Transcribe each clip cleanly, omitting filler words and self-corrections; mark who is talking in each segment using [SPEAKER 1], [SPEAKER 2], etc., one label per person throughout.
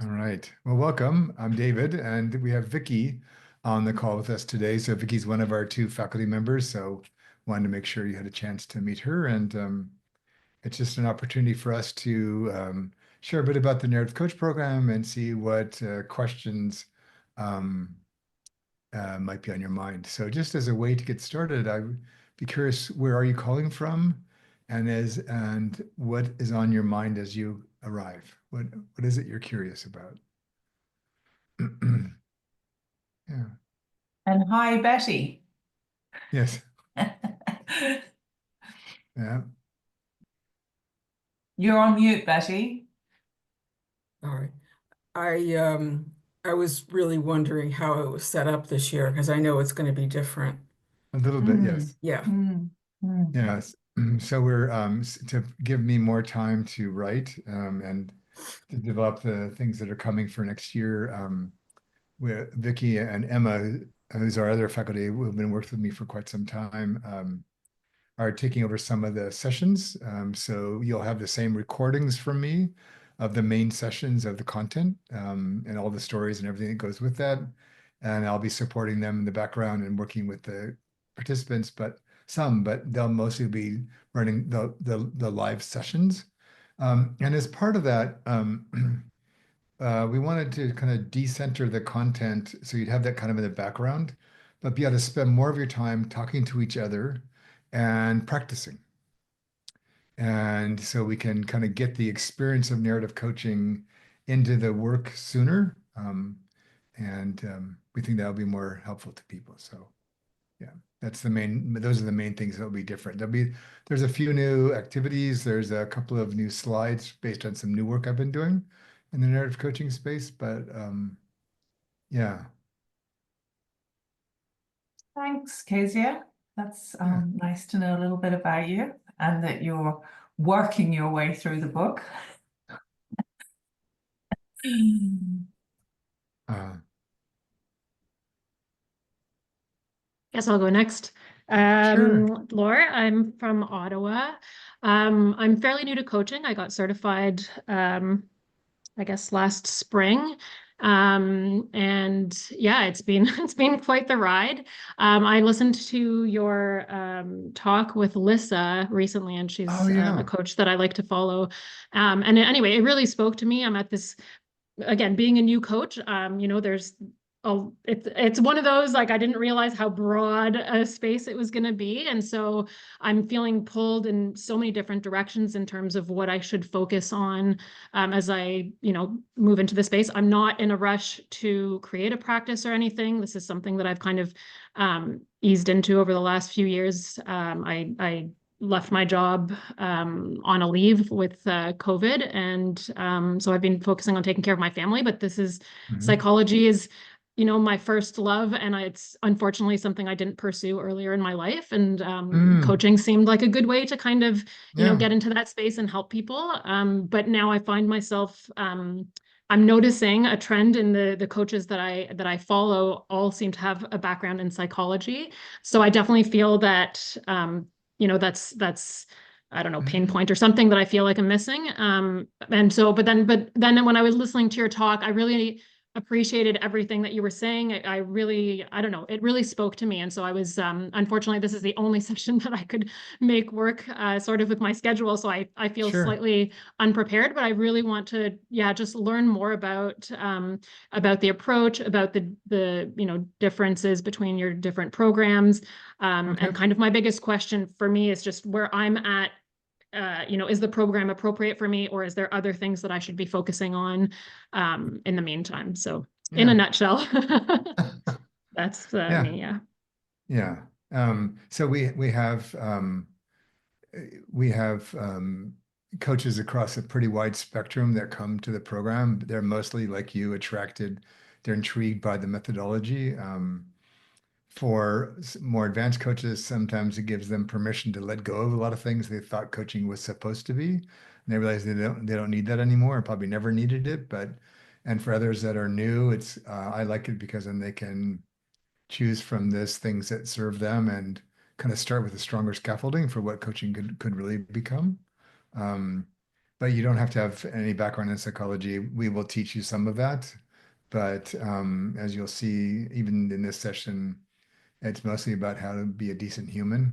[SPEAKER 1] All right. Well, welcome. I'm David, and we have Vicki on the call with us today. So Vicki's one of our two faculty members, so wanted to make sure you had a chance to meet her. And it's just an opportunity for us to share a bit about the Narrative Coach program and see what questions um, might be on your mind. So just as a way to get started, I would be curious, where are you calling from? And what is on your mind as you arrive? What is it you're curious about? Yeah.
[SPEAKER 2] And hi, Betty.
[SPEAKER 1] Yes. Yeah.
[SPEAKER 2] You're on mute, Betty.
[SPEAKER 3] All right. I was really wondering how it was set up this year because I know it's going to be different.
[SPEAKER 1] A little bit.
[SPEAKER 2] Mm,
[SPEAKER 1] Yes.
[SPEAKER 3] Yeah.
[SPEAKER 2] mm, mm.
[SPEAKER 1] Yes. So we're to give me more time to write and to develop the things that are coming for next year. With Vicki and Emma, who's our other faculty who have been working with me for quite some time, are taking over some of the sessions. So you'll have the same recordings from me of the main sessions of the content and all the stories and everything that goes with that. And I'll be supporting them in the background and working with the participants, but they'll mostly be running the live sessions. And as part of that, we wanted to kind of decenter the content so you'd have that kind of in the background, but be able to spend more of your time talking to each other and practicing. And so we can kind of get the experience of narrative coaching into the work sooner. And we think that'll be more helpful to people. So yeah, those are the main things that will be different. There's a few new activities. There's a couple of new slides based on some new work I've been doing in the narrative coaching space. But yeah,
[SPEAKER 2] Thanks, Kezia. That's
[SPEAKER 1] yeah.
[SPEAKER 2] nice to know a little bit about you and that you're working your way through the book.
[SPEAKER 1] Uh,
[SPEAKER 4] Guess I'll go next.
[SPEAKER 1] sure.
[SPEAKER 4] Laura, I'm from Ottawa. I'm fairly new to coaching. I got certified, I guess last spring. And yeah, it's been it's been quite the ride. I listened to your talk with Lissa recently, and
[SPEAKER 1] Oh
[SPEAKER 4] she's a
[SPEAKER 1] yeah,
[SPEAKER 4] coach that I like to follow. And anyway, it really spoke to me. I'm at this again, being a new coach, there's it's one of those like I didn't realize how broad a space it was going to be, and so I'm feeling pulled in so many different directions in terms of what I should focus on as I move into the space. I'm not in a rush to create a practice or anything. This is something that I've kind of eased into over the last few years. I left my job on a leave with COVID. And so I've been focusing on taking care of my family, but this is
[SPEAKER 1] Mhm.
[SPEAKER 4] psychology is, my first love. And it's unfortunately something I didn't pursue earlier in my life. And
[SPEAKER 1] Mm,
[SPEAKER 4] coaching seemed like a good way to kind of,
[SPEAKER 1] yeah.
[SPEAKER 4] get into that space and help people. But now I find myself, I'm noticing a trend in the coaches that I follow all seem to have a background in psychology. So I definitely feel that that's I don't know, pain
[SPEAKER 1] Mhm.
[SPEAKER 4] point or something that I feel like I'm missing. And so, but then when I was listening to your talk, I really appreciated everything that you were saying. I really, I don't know, it really spoke to me. And so I was, unfortunately, this is the only session that I could make work sort of with my schedule. So I feel
[SPEAKER 1] Sure.
[SPEAKER 4] slightly unprepared, but I really want to, yeah, just learn more about the approach, about the differences between your different programs.
[SPEAKER 1] Okay.
[SPEAKER 4] And kind of my biggest question for me is just where I'm at. Is the program appropriate for me, or is there other things that I should be focusing on in the meantime? So, in a
[SPEAKER 1] Yeah.
[SPEAKER 4] nutshell, that's
[SPEAKER 1] Yeah.
[SPEAKER 4] me. Yeah.
[SPEAKER 1] Yeah. So we have coaches across a pretty wide spectrum that come to the program. They're mostly like you, attracted. They're intrigued by the methodology. For more advanced coaches, sometimes it gives them permission to let go of a lot of things they thought coaching was supposed to be. And they realize they don't need that anymore, and probably never needed it. And for others that are new, it's I like it because then they can choose from this things that serve them and kind of start with a stronger scaffolding for what coaching could really become. Um, but you don't have to have any background in psychology. We will teach you some of that, but as you'll see, even in this session, it's mostly about how to be a decent human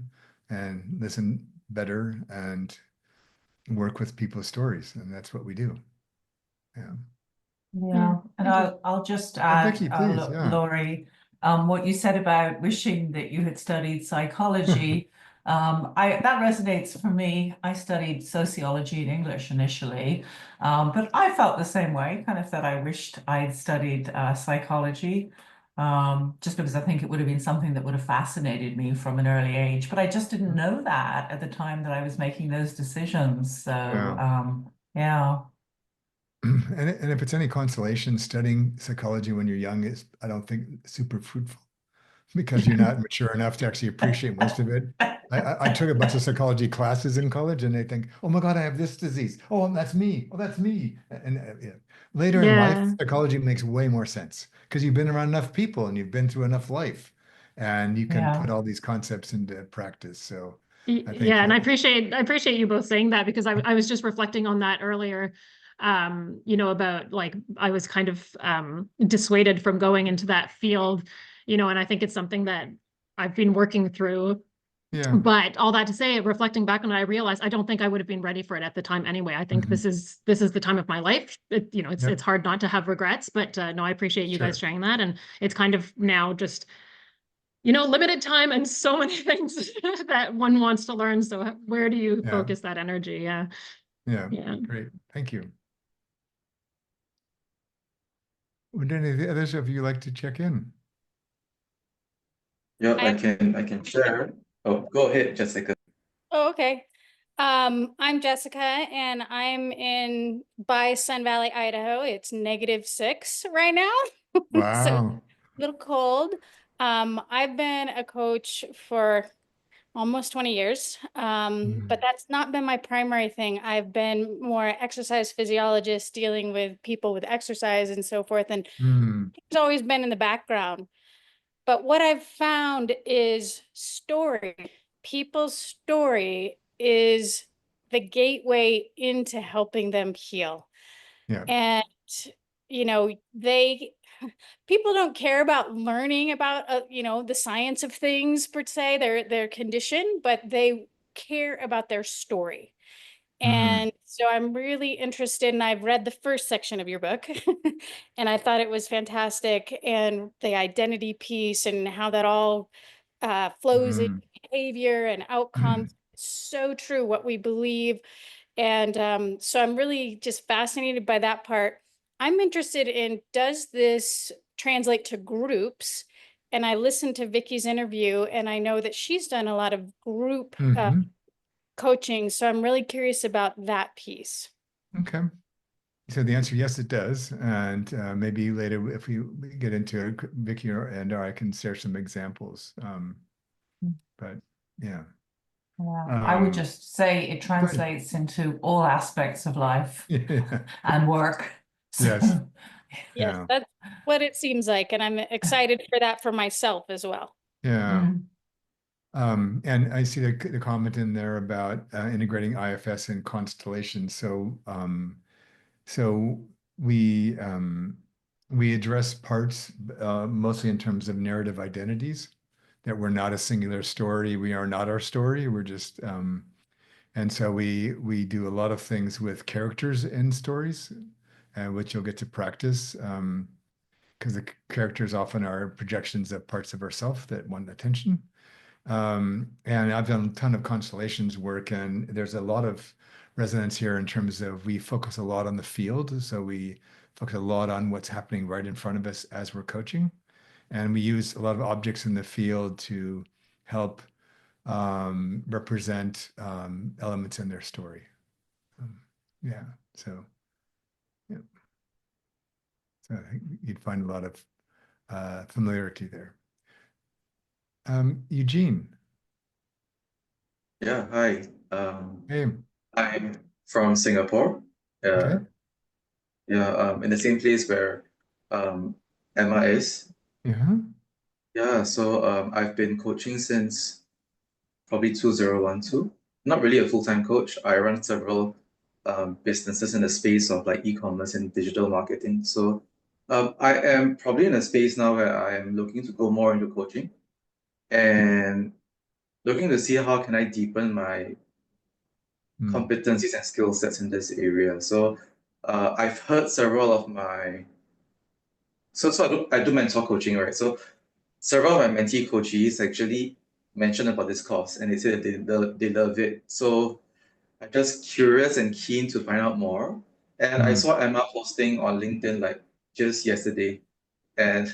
[SPEAKER 1] and listen better and work with people's stories, and that's what we do. Yeah.
[SPEAKER 2] Yeah, and
[SPEAKER 4] thank you.
[SPEAKER 2] I'll just
[SPEAKER 1] Oh,
[SPEAKER 2] add,
[SPEAKER 1] Vicky, please. Yeah.
[SPEAKER 2] Laurie, what you said about wishing that you had studied psychology. That resonates for me. I studied sociology and English initially, but I felt the same way, kind of that I wished I'd studied psychology, just because I think it would have been something that would have fascinated me from an early age. But I just didn't know that at the time that I was making those decisions. So,
[SPEAKER 1] Yeah.
[SPEAKER 2] yeah.
[SPEAKER 1] And if it's any consolation, studying psychology when you're young is, I don't think, super fruitful because you're not mature enough to actually appreciate most of it. I took a bunch of psychology classes in college, and they think, "Oh my God, I have this disease. Oh, that's me. Oh, that's me." And yeah. Later in life,
[SPEAKER 4] Yeah.
[SPEAKER 1] psychology makes way more sense because you've been around enough people and you've been through enough life, and you can
[SPEAKER 2] Yeah.
[SPEAKER 1] put all these concepts into practice. So I think
[SPEAKER 4] Yeah, and
[SPEAKER 1] that,
[SPEAKER 4] I appreciate you both saying that because I was just reflecting on that earlier. About like I was kind of dissuaded from going into that field, and I think it's something that I've been working through.
[SPEAKER 1] yeah.
[SPEAKER 4] But all that to say, reflecting back on it, I realized I don't think I would have been ready for it at the time anyway. I think
[SPEAKER 1] Mhm.
[SPEAKER 4] this is the time of my life. It's
[SPEAKER 1] Yep.
[SPEAKER 4] hard not to have regrets, but no, I appreciate you guys
[SPEAKER 1] Sure.
[SPEAKER 4] sharing that, and it's kind of now just limited time and so many things that one wants to learn. So where do you
[SPEAKER 1] Yeah.
[SPEAKER 4] focus that energy? Yeah.
[SPEAKER 1] Yeah.
[SPEAKER 4] Yeah.
[SPEAKER 1] Great. Thank you. Would any of the others of you like to check in?
[SPEAKER 5] Yep,
[SPEAKER 6] I
[SPEAKER 5] I can share. Oh, go ahead, Jessica.
[SPEAKER 6] Oh, okay. I'm Jessica and I'm in by Sun Valley, Idaho. It's -6 right now. So a
[SPEAKER 1] Wow.
[SPEAKER 6] little cold. I've been a coach for almost 20 years. But that's not been my primary thing. I've been more exercise physiologist dealing with people with exercise and so forth. And
[SPEAKER 1] Hmm.
[SPEAKER 6] it's always been in the background. But what I've found is story. People's story is the gateway into helping them heal.
[SPEAKER 1] Yeah.
[SPEAKER 6] And, they people don't care about learning about, the science of things per se, their condition, but they care about their story.
[SPEAKER 1] Hmm.
[SPEAKER 6] And so I'm really interested, and I've read the first section of your book, and I thought it was fantastic. And the identity piece and how that all flows in
[SPEAKER 1] Hmm.
[SPEAKER 6] behavior and outcomes. So true what we believe. And so I'm really just fascinated by that part. I'm interested in, does this translate to groups? And I listened to Vicky's interview, and I know that she's done a lot of group
[SPEAKER 1] Hmm.
[SPEAKER 6] coaching. So I'm really curious about that piece.
[SPEAKER 1] Okay. So the answer, yes, it does. And maybe later, if we get into it, Vicky and I can share some examples. But yeah.
[SPEAKER 2] Yeah. I would just say it
[SPEAKER 1] Go ahead.
[SPEAKER 2] translates into all aspects of life
[SPEAKER 1] Yeah.
[SPEAKER 2] and work.
[SPEAKER 1] Yes.
[SPEAKER 2] So,
[SPEAKER 6] Yes,
[SPEAKER 1] Yeah.
[SPEAKER 6] that's what it seems like. And I'm excited for that for myself as well.
[SPEAKER 1] Yeah.
[SPEAKER 2] mm,
[SPEAKER 1] And I see the comment in there about integrating IFS and constellation. So we address parts mostly in terms of narrative identities, that we're not a singular story. We are not our story. We're just and so we do a lot of things with characters in stories, which you'll get to practice because the characters often are projections of parts of ourself that want attention. And I've done a ton of constellations work, and there's a lot of resonance here in terms of we focus a lot on the field. So we focus a lot on what's happening right in front of us as we're coaching. And we use a lot of objects in the field to help represent elements in their story. Yeah. So, yeah. So I think you'd find a lot of familiarity there. Eugene.
[SPEAKER 5] Yeah, hi.
[SPEAKER 1] Hey.
[SPEAKER 5] I'm from Singapore.
[SPEAKER 1] Okay.
[SPEAKER 5] Yeah, in the same place where um, Emma is.
[SPEAKER 1] Yeah.
[SPEAKER 5] Yeah, so I've been coaching since probably 2012. Not really a full-time coach. I run several businesses in the space of like e-commerce and digital marketing. So I am probably in a space now where I am looking to go more into coaching and looking to see how can I deepen my competencies and skill sets in this area. So I've heard several of my I do mentor coaching, right? So several of my mentee coaches actually mentioned about this course and they said that they love it. So I'm just curious and keen to find out more. And I saw Emma posting on LinkedIn like just yesterday, and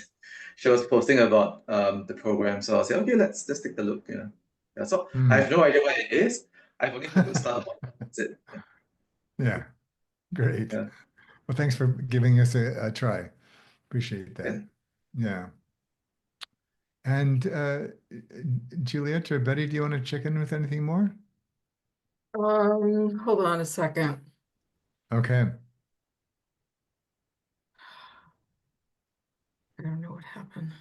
[SPEAKER 5] she was posting about the program. So I said, okay, let's take a look. Yeah, so I have no idea what it is. I've only heard good stuff about it. That's it.
[SPEAKER 1] Yeah, great.
[SPEAKER 5] Yeah.
[SPEAKER 1] Well, thanks for giving us a try. Appreciate
[SPEAKER 5] Yeah.
[SPEAKER 1] that. Yeah. And Juliet or Betty, do you want to check in with anything more?
[SPEAKER 3] Hold on a second.
[SPEAKER 1] Okay.
[SPEAKER 3] I don't know what happened.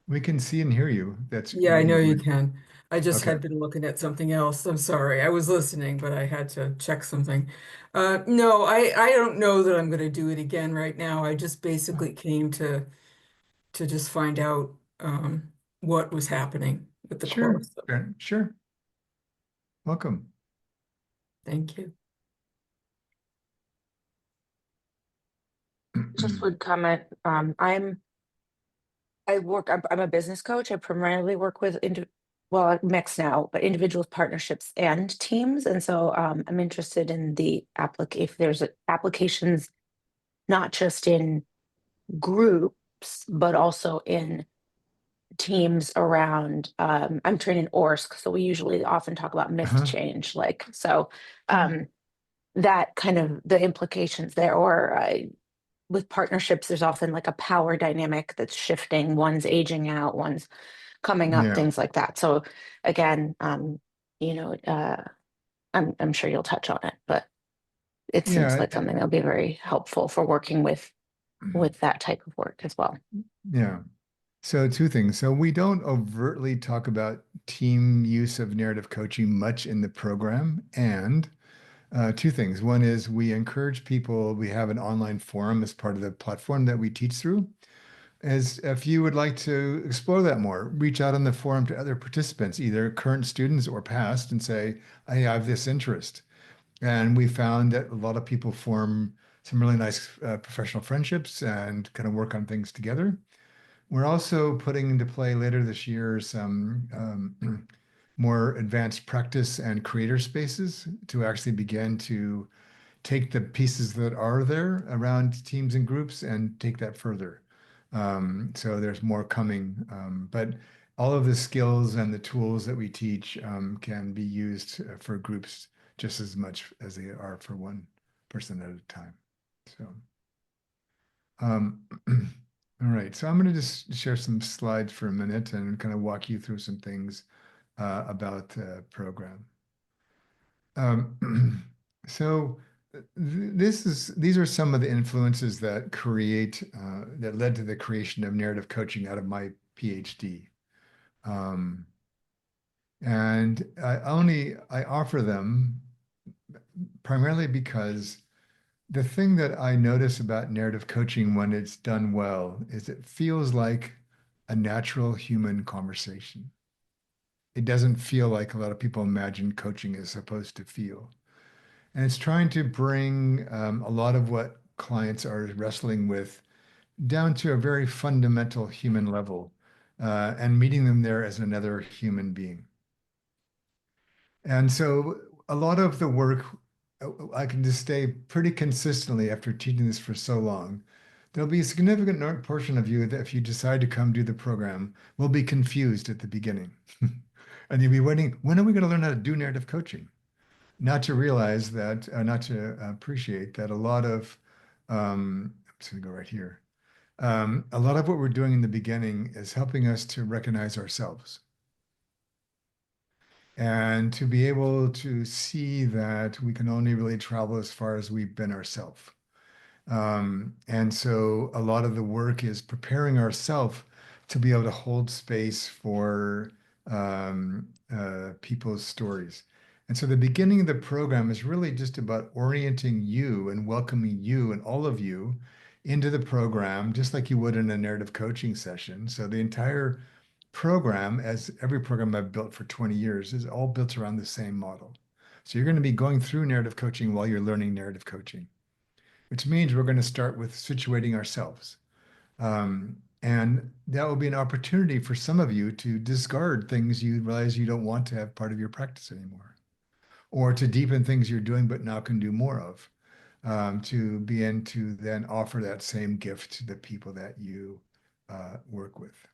[SPEAKER 1] We can see and hear you. That's
[SPEAKER 3] Yeah, I know you
[SPEAKER 1] good.
[SPEAKER 3] can. I just
[SPEAKER 1] Okay.
[SPEAKER 3] had been looking at something else. I'm sorry. I was listening, but I had to check something. No, I don't know that I'm going to do it again right now. I just basically came to just find out what was happening with the
[SPEAKER 1] Sure.
[SPEAKER 3] course. So,
[SPEAKER 1] Sure. Welcome.
[SPEAKER 3] thank you.
[SPEAKER 7] Just would comment, I'm a business coach. I primarily work with well, I mix now, but individuals, partnerships and teams. And so I'm interested in the if there's applications, not just in groups, but also in teams around, I'm trained in ORSC, so we usually often talk about myth change, like, so that kind of the implications there, or with partnerships, there's often like a power dynamic that's shifting. One's aging out, one's coming up,
[SPEAKER 1] Yeah.
[SPEAKER 7] things like that. So again, you know, I'm sure you'll touch on it, but it seems
[SPEAKER 1] Yeah.
[SPEAKER 7] like something that'll be very helpful for working with that type of work as well.
[SPEAKER 1] Yeah. So two things. So we don't overtly talk about team use of narrative coaching much in the program. And two things. One is we encourage people, we have an online forum as part of the platform that we teach through. As if you would like to explore that more, reach out on the forum to other participants, either current students or past, and say, I have this interest. And we found that a lot of people form some really nice professional friendships and kind of work on things together. We're also putting into play later this year some more advanced practice and creator spaces to actually begin to take the pieces that are there around teams and groups and take that further. So there's more coming, but all of the skills and the tools that we teach can be used for groups just as much as they are for one person at a time. So, all right. So I'm going to just share some slides for a minute and kind of walk you through some things about the program. So these are some of the influences that that led to the creation of narrative coaching out of my PhD. And I offer them primarily because the thing that I notice about narrative coaching when it's done well is it feels like a natural human conversation. It doesn't feel like a lot of people imagine coaching is supposed to feel. And it's trying to bring a lot of what clients are wrestling with down to a very fundamental human level and meeting them there as another human being. And so a lot of the work, I can just say pretty consistently after teaching this for so long, there'll be a significant portion of you that if you decide to come do the program will be confused at the beginning. And you'll be waiting, when are we going to learn how to do narrative coaching? Not to realize that, not to appreciate that a lot of, I'm just going to go right here. A lot of what we're doing in the beginning is helping us to recognize ourselves and to be able to see that we can only really travel as far as we've been ourselves. And so a lot of the work is preparing ourselves to be able to hold space for people's stories. And so the beginning of the program is really just about orienting you and welcoming you and all of you into the program, just like you would in a narrative coaching session. So the entire program, as every program I've built for 20 years, is all built around the same model. So you're going to be going through narrative coaching while you're learning narrative coaching, which means we're going to start with situating ourselves. And that will be an opportunity for some of you to discard things you realize you don't want to have part of your practice anymore, or to deepen things you're doing but now can do more of, to begin to then offer that same gift to the people that you work with.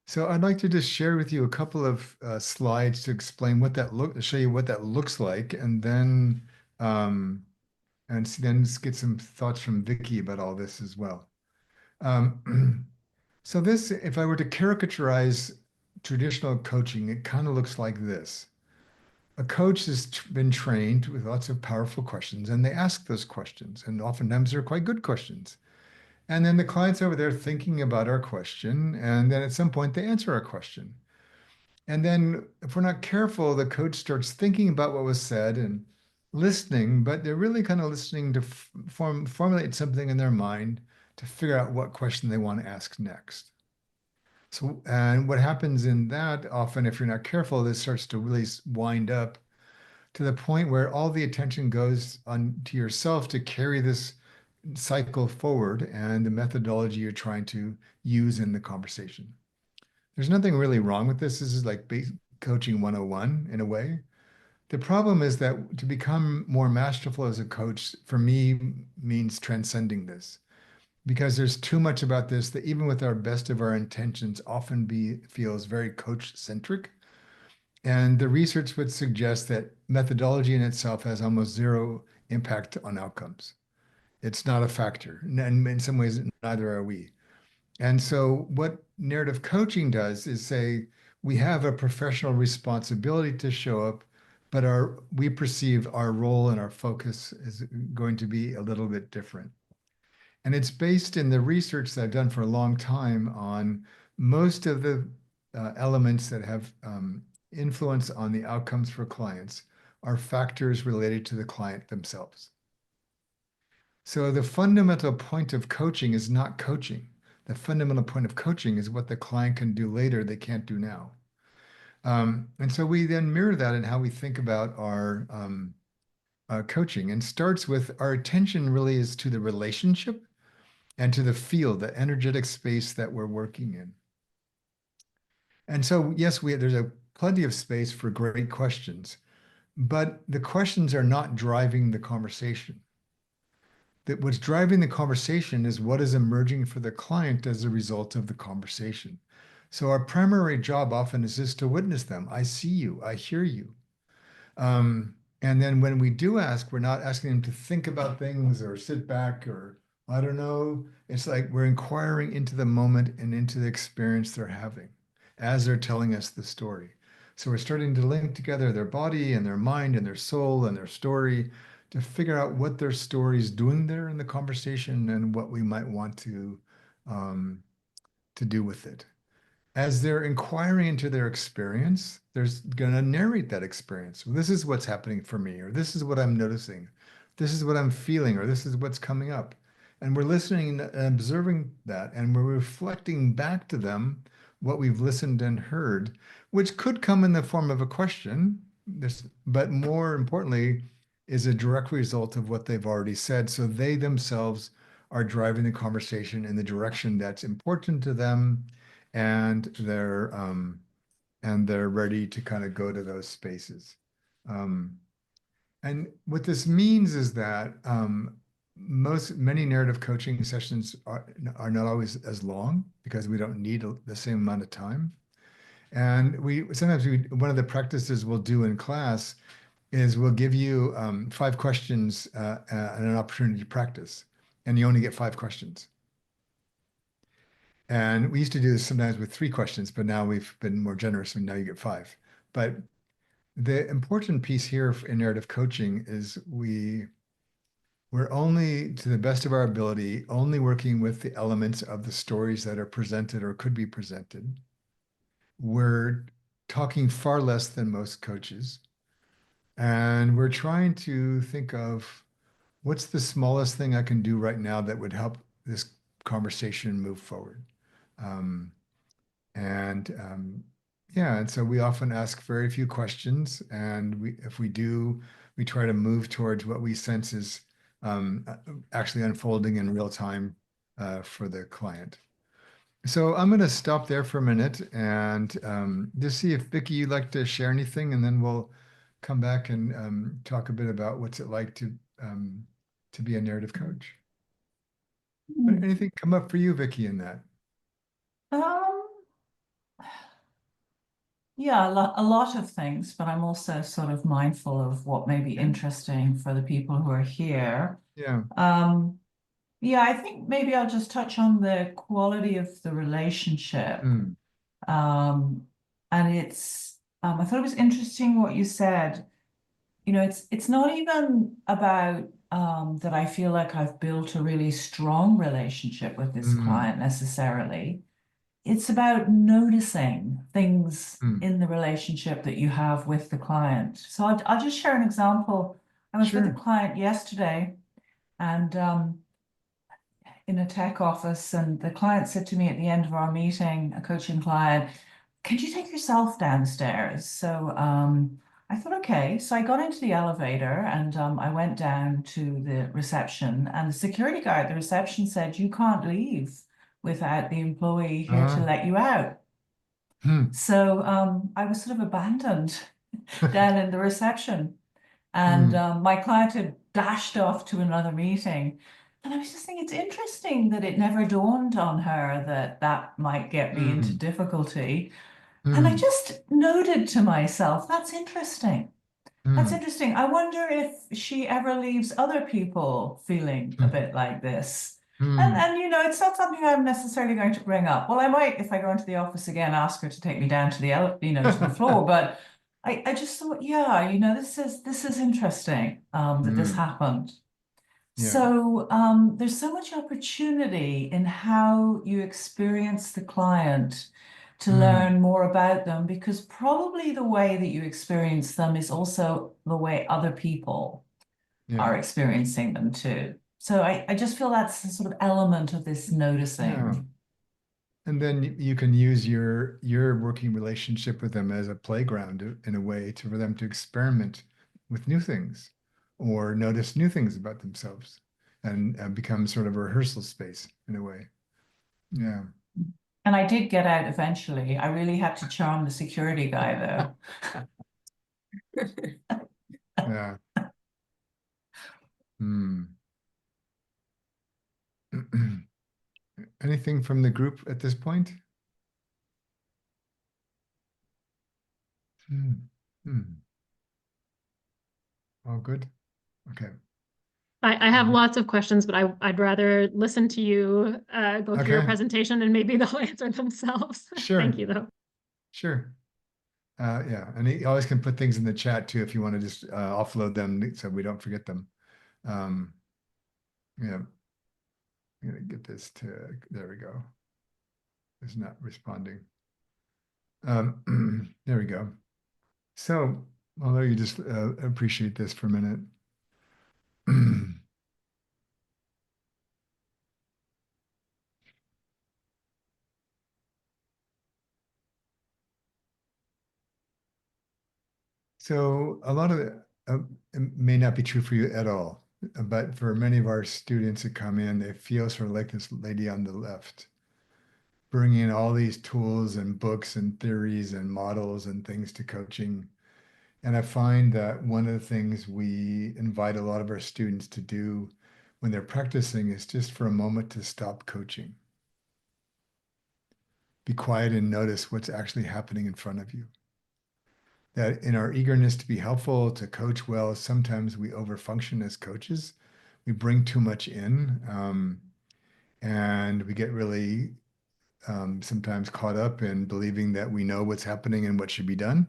[SPEAKER 1] So I'd like to just share with you a couple of slides to explain what that show you what that looks like, and then then get some thoughts from Vicki about all this as well. So this, if I were to caricaturize traditional coaching, it kind of looks like this. A coach has been trained with lots of powerful questions, and they ask those questions, and oftentimes they're quite good questions. And then the client's over there thinking about our question, and then at some point they answer our question. And then if we're not careful, the coach starts thinking about what was said and listening, but they're really kind of listening to formulate something in their mind to figure out what question they want to ask next. So, and what happens in that often, if you're not careful, this starts to really wind up to the point where all the attention goes on to yourself to carry this cycle forward and the methodology you're trying to use in the conversation. There's nothing really wrong with this. This is like coaching 101 in a way. The problem is that to become more masterful as a coach, for me, means transcending this, because there's too much about this that even with our best of our intentions often feels very coach centric. And the research would suggest that methodology in itself has almost zero impact on outcomes. It's not a factor. And in some ways, neither are we. And so what narrative coaching does is say, we have a professional responsibility to show up, but we perceive our role and our focus is going to be a little bit different. And it's based in the research that I've done for a long time on most of the elements that have influence on the outcomes for clients are factors related to the client themselves. So the fundamental point of coaching is not coaching. The fundamental point of coaching is what the client can do later they can't do now. And so we then mirror that in how we think about our coaching, and starts with our attention really is to the relationship and to the field, the energetic space that we're working in. And so, yes, there's plenty of space for great questions, but the questions are not driving the conversation. That what's driving the conversation is what is emerging for the client as a result of the conversation. So our primary job often is just to witness them. I see you, I hear you. And then when we do ask, we're not asking them to think about things or sit back or, I don't know. It's like we're inquiring into the moment and into the experience they're having as they're telling us the story. So we're starting to link together their body and their mind and their soul and their story to figure out what their story is doing there in the conversation and what we might want to do with it. As they're inquiring into their experience, they're going to narrate that experience. Well, this is what's happening for me, or this is what I'm noticing, this is what I'm feeling, or this is what's coming up. And we're listening and observing that, and we're reflecting back to them what we've listened and heard, which could come in the form of a question, but more importantly, is a direct result of what they've already said. So they themselves are driving the conversation in the direction that's important to them, and they're ready to kind of go to those spaces. And what this means is that many narrative coaching sessions are not always as long because we don't need the same amount of time. And sometimes one of the practices we'll do in class is we'll give you 5 questions and an opportunity to practice, and you only get 5 questions. And we used to do this sometimes with 3 questions, but now we've been more generous and now you get 5. But the important piece here in narrative coaching is we're only, to the best of our ability, only working with the elements of the stories that are presented or could be presented. We're talking far less than most coaches. And we're trying to think of what's the smallest thing I can do right now that would help this conversation move forward. Um, and yeah, and so we often ask very few questions, and if we do, we try to move towards what we sense is actually unfolding in real time for the client. So I'm going to stop there for a minute and just see if Vicki, you'd like to share anything, and then we'll come back and talk a bit about what's it like to be a narrative coach. But anything come up for you, Vicki, in that?
[SPEAKER 2] Um, yeah, a lot of things, but I'm also sort of mindful of what may be
[SPEAKER 1] Okay.
[SPEAKER 2] interesting for the people who are here.
[SPEAKER 1] Yeah.
[SPEAKER 2] Yeah, I think maybe I'll just touch on the quality of the relationship.
[SPEAKER 1] Mm,
[SPEAKER 2] Um, and I thought it was interesting what you said. You know, it's not even about that I feel like I've built a really strong relationship with this
[SPEAKER 1] mm,
[SPEAKER 2] client necessarily. It's about noticing things
[SPEAKER 1] mm.
[SPEAKER 2] in the relationship that you have with the client. So I'll just share an example. I was with a
[SPEAKER 1] Sure.
[SPEAKER 2] client yesterday and in a tech office, and the client said to me at the end of our meeting, a coaching client, could you take yourself downstairs? So I thought, okay. So I got into the elevator and I went down to the reception, and the security guard at the reception said, you can't leave without the employee here to
[SPEAKER 1] Uh,
[SPEAKER 2] let you out.
[SPEAKER 1] hmm,
[SPEAKER 2] So I was sort of abandoned down in the reception. And
[SPEAKER 1] hmm,
[SPEAKER 2] my client had dashed off to another meeting. And I was just thinking, it's interesting that it never dawned on her that that might get me into
[SPEAKER 1] hmm,
[SPEAKER 2] difficulty. And I
[SPEAKER 1] hmm,
[SPEAKER 2] just noted to myself, that's interesting. That's
[SPEAKER 1] hmm,
[SPEAKER 2] interesting. I wonder if she ever leaves other people feeling a bit like this.
[SPEAKER 1] hmm,
[SPEAKER 2] And you know, it's not something I'm necessarily going to bring up. Well, I might, if I go into the office again, ask her to take me down to the to the floor. But I just thought, yeah, you know, this is interesting that this
[SPEAKER 1] hmm.
[SPEAKER 2] happened.
[SPEAKER 1] Yeah.
[SPEAKER 2] So there's so much opportunity in how you experience the client to
[SPEAKER 1] Hmm.
[SPEAKER 2] learn more about them, because probably the way that you experience them is also the way other people
[SPEAKER 1] Yeah.
[SPEAKER 2] are experiencing them too. So I just feel that's a sort of element of this
[SPEAKER 1] Yeah.
[SPEAKER 2] noticing.
[SPEAKER 1] And then you can use your working relationship with them as a playground in a way for them to experiment with new things or notice new things about themselves and become sort of a rehearsal space in a way. Yeah.
[SPEAKER 2] And I did get out eventually. I really had to charm the security guy though.
[SPEAKER 1] Yeah. Hmm. Anything from the group at this point? Hmm. Hmm. All good. Okay.
[SPEAKER 4] I have lots of questions, but I'd rather listen to you go through your
[SPEAKER 1] Okay.
[SPEAKER 4] presentation and maybe they'll answer themselves. Thank
[SPEAKER 1] Sure.
[SPEAKER 4] you, though.
[SPEAKER 1] Sure. Yeah, and you always can put things in the chat too if you want to just offload them so we don't forget them. Um, yeah, I'm gonna get this to, there we go. It's not responding. There we go. So I'll let you just appreciate this for a minute. So a lot of it may not be true for you at all, but for many of our students that come in, they feel sort of like this lady on the left, bringing in all these tools and books and theories and models and things to coaching. And I find that one of the things we invite a lot of our students to do when they're practicing is just for a moment to stop coaching. Be quiet and notice what's actually happening in front of you. That in our eagerness to be helpful, to coach well, sometimes we overfunction as coaches. We bring too much in, and we get really sometimes caught up in believing that we know what's happening and what should be done.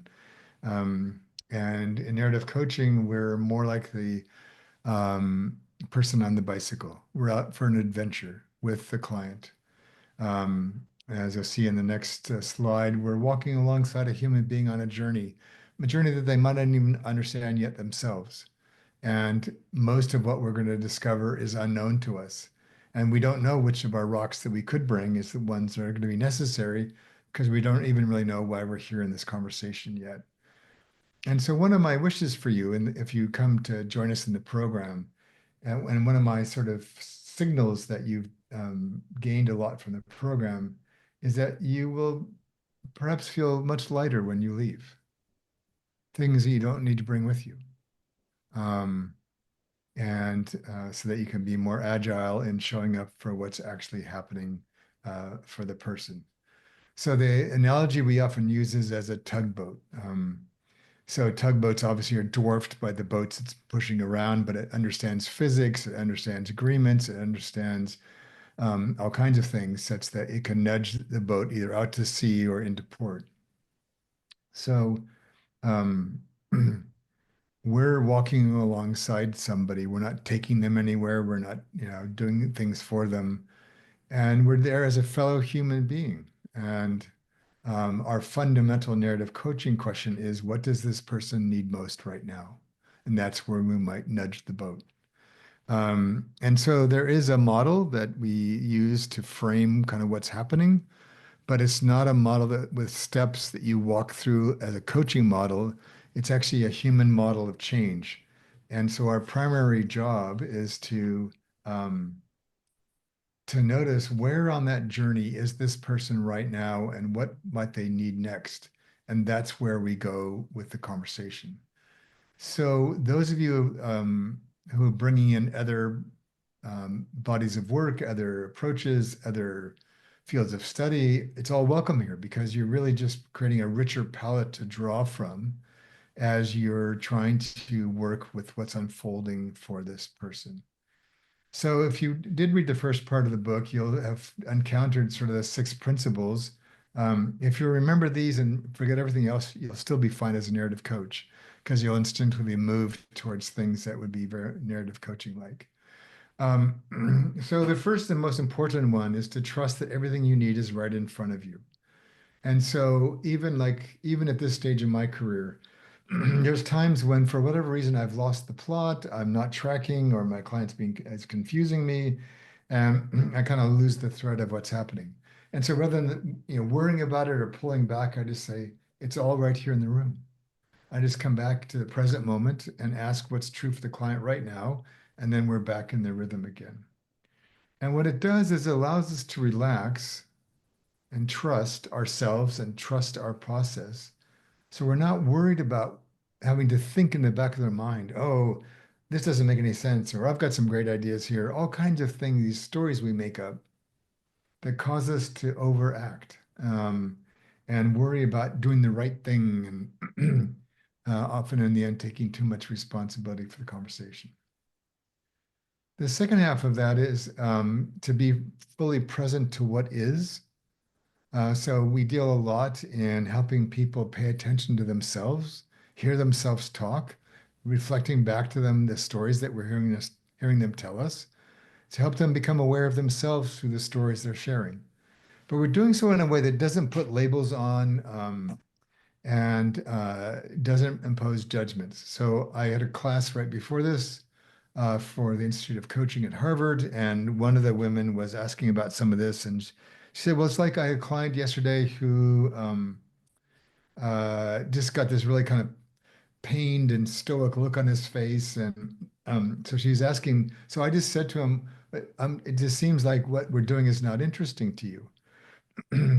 [SPEAKER 1] Um, and in narrative coaching, we're more like the person on the bicycle. We're out for an adventure with the client. As you'll see in the next slide, we're walking alongside a human being on a journey, a journey that they might not even understand yet themselves. And most of what we're going to discover is unknown to us. And we don't know which of our rocks that we could bring is the ones that are going to be necessary because we don't even really know why we're here in this conversation yet. And so one of my wishes for you, and if you come to join us in the program, and one of my sort of signals that you've gained a lot from the program is that you will perhaps feel much lighter when you leave. Things that you don't need to bring with you. So that you can be more agile in showing up for what's actually happening for the person. So the analogy we often use is as a tugboat. So tugboats obviously are dwarfed by the boats it's pushing around, but it understands physics, it understands agreements, it understands all kinds of things such that it can nudge the boat either out to sea or into port. So um, we're walking alongside somebody. We're not taking them anywhere. We're not, doing things for them. And we're there as a fellow human being. And our fundamental narrative coaching question is, what does this person need most right now? And that's where we might nudge the boat. And so there is a model that we use to frame kind of what's happening, but it's not a model that with steps that you walk through as a coaching model. It's actually a human model of change. And so our primary job is to notice where on that journey is this person right now and what might they need next. And that's where we go with the conversation. So those of you who are bringing in other bodies of work, other approaches, other fields of study, it's all welcome here because you're really just creating a richer palette to draw from as you're trying to work with what's unfolding for this person. So if you did read the first part of the book, you'll have encountered sort of the 6 principles. If you remember these and forget everything else, you'll still be fine as a narrative coach because you'll instinctively move towards things that would be very narrative coaching like. So the first and most important one is to trust that everything you need is right in front of you. And so even at this stage in my career, there's times when for whatever reason I've lost the plot, I'm not tracking, or my client's is confusing me, and I kind of lose the thread of what's happening. And so rather than worrying about it or pulling back, I just say, it's all right here in the room. I just come back to the present moment and ask what's true for the client right now, and then we're back in the rhythm again. And what it does is it allows us to relax and trust ourselves and trust our process. So we're not worried about having to think in the back of their mind, oh, this doesn't make any sense, or I've got some great ideas here, all kinds of things, these stories we make up that cause us to overact and worry about doing the right thing and often in the end taking too much responsibility for the conversation. The second half of that is to be fully present to what is. So we deal a lot in helping people pay attention to themselves, hear themselves talk, reflecting back to them the stories that we're hearing them tell us, to help them become aware of themselves through the stories they're sharing. But we're doing so in a way that doesn't put labels on and doesn't impose judgments. So I had a class right before this for the Institute of Coaching at Harvard, and one of the women was asking about some of this, and she said, well, it's like I had a client yesterday who just got this really kind of pained and stoic look on his face. And so she's asking, so I just said to him, it just seems like what we're doing is not interesting to you.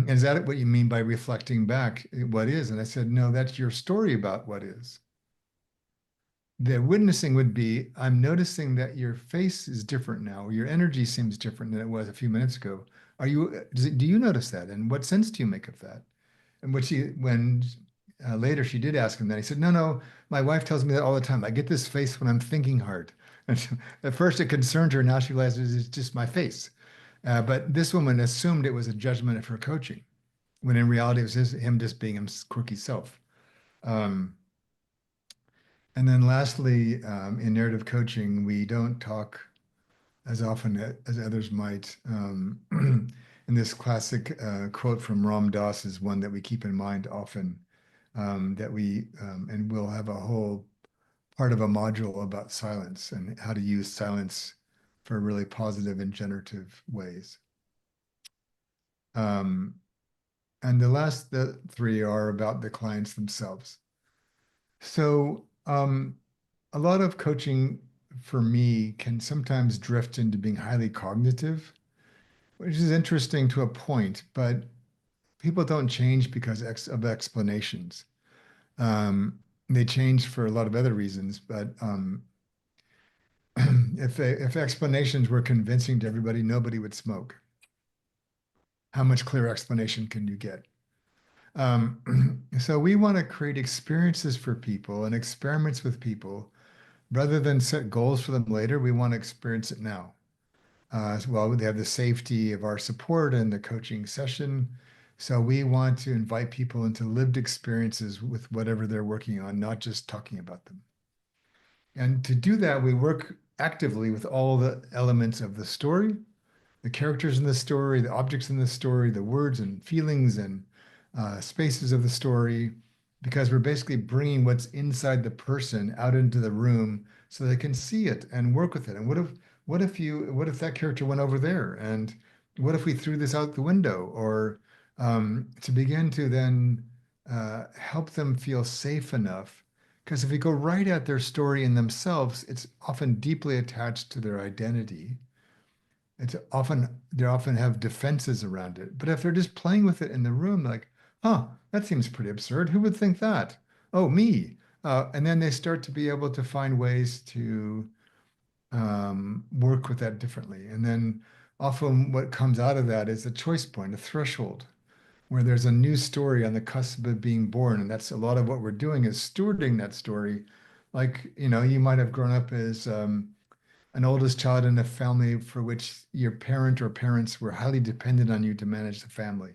[SPEAKER 1] Is that what you mean by reflecting back what is? And I said, no, that's your story about what is. The witnessing would be, I'm noticing that your face is different now. Your energy seems different than it was a few minutes ago. Do you notice that? And what sense do you make of that? And when later she did ask him that, he said, no, my wife tells me that all the time. I get this face when I'm thinking hard. And so, at first it concerned her. Now she realizes it's just my face. But this woman assumed it was a judgment of her coaching, when in reality it was him just being his quirky self. And then lastly, in narrative coaching, we don't talk as often as others might. And this classic quote from Ram Dass is one that we keep in mind often, that we, and we'll have a whole part of a module about silence and how to use silence for really positive and generative ways. And the three are about the clients themselves. So a lot of coaching for me can sometimes drift into being highly cognitive, which is interesting to a point, but people don't change because of explanations. They change for a lot of other reasons, but if explanations were convincing to everybody, nobody would smoke. How much clear explanation can you get? So we want to create experiences for people and experiments with people rather than set goals for them later. We want to experience it now. As well, they have the safety of our support and the coaching session. So we want to invite people into lived experiences with whatever they're working on, not just talking about them. And to do that, we work actively with all the elements of the story, the characters in the story, the objects in the story, the words and feelings and spaces of the story, because we're basically bringing what's inside the person out into the room so they can see it and work with it. And what if that character went over there? And what if we threw this out the window? Or to begin to then help them feel safe enough. Because if we go right at their story in themselves, it's often deeply attached to their identity. They often have defenses around it. But if they're just playing with it in the room, like, huh, that seems pretty absurd. Who would think that? Oh, me. And then they start to be able to find ways to work with that differently. And then often what comes out of that is a choice point, a threshold, where there's a new story on the cusp of being born. And that's a lot of what we're doing is stewarding that story. Like, you might have grown up as an oldest child in a family for which your parent or parents were highly dependent on you to manage the family.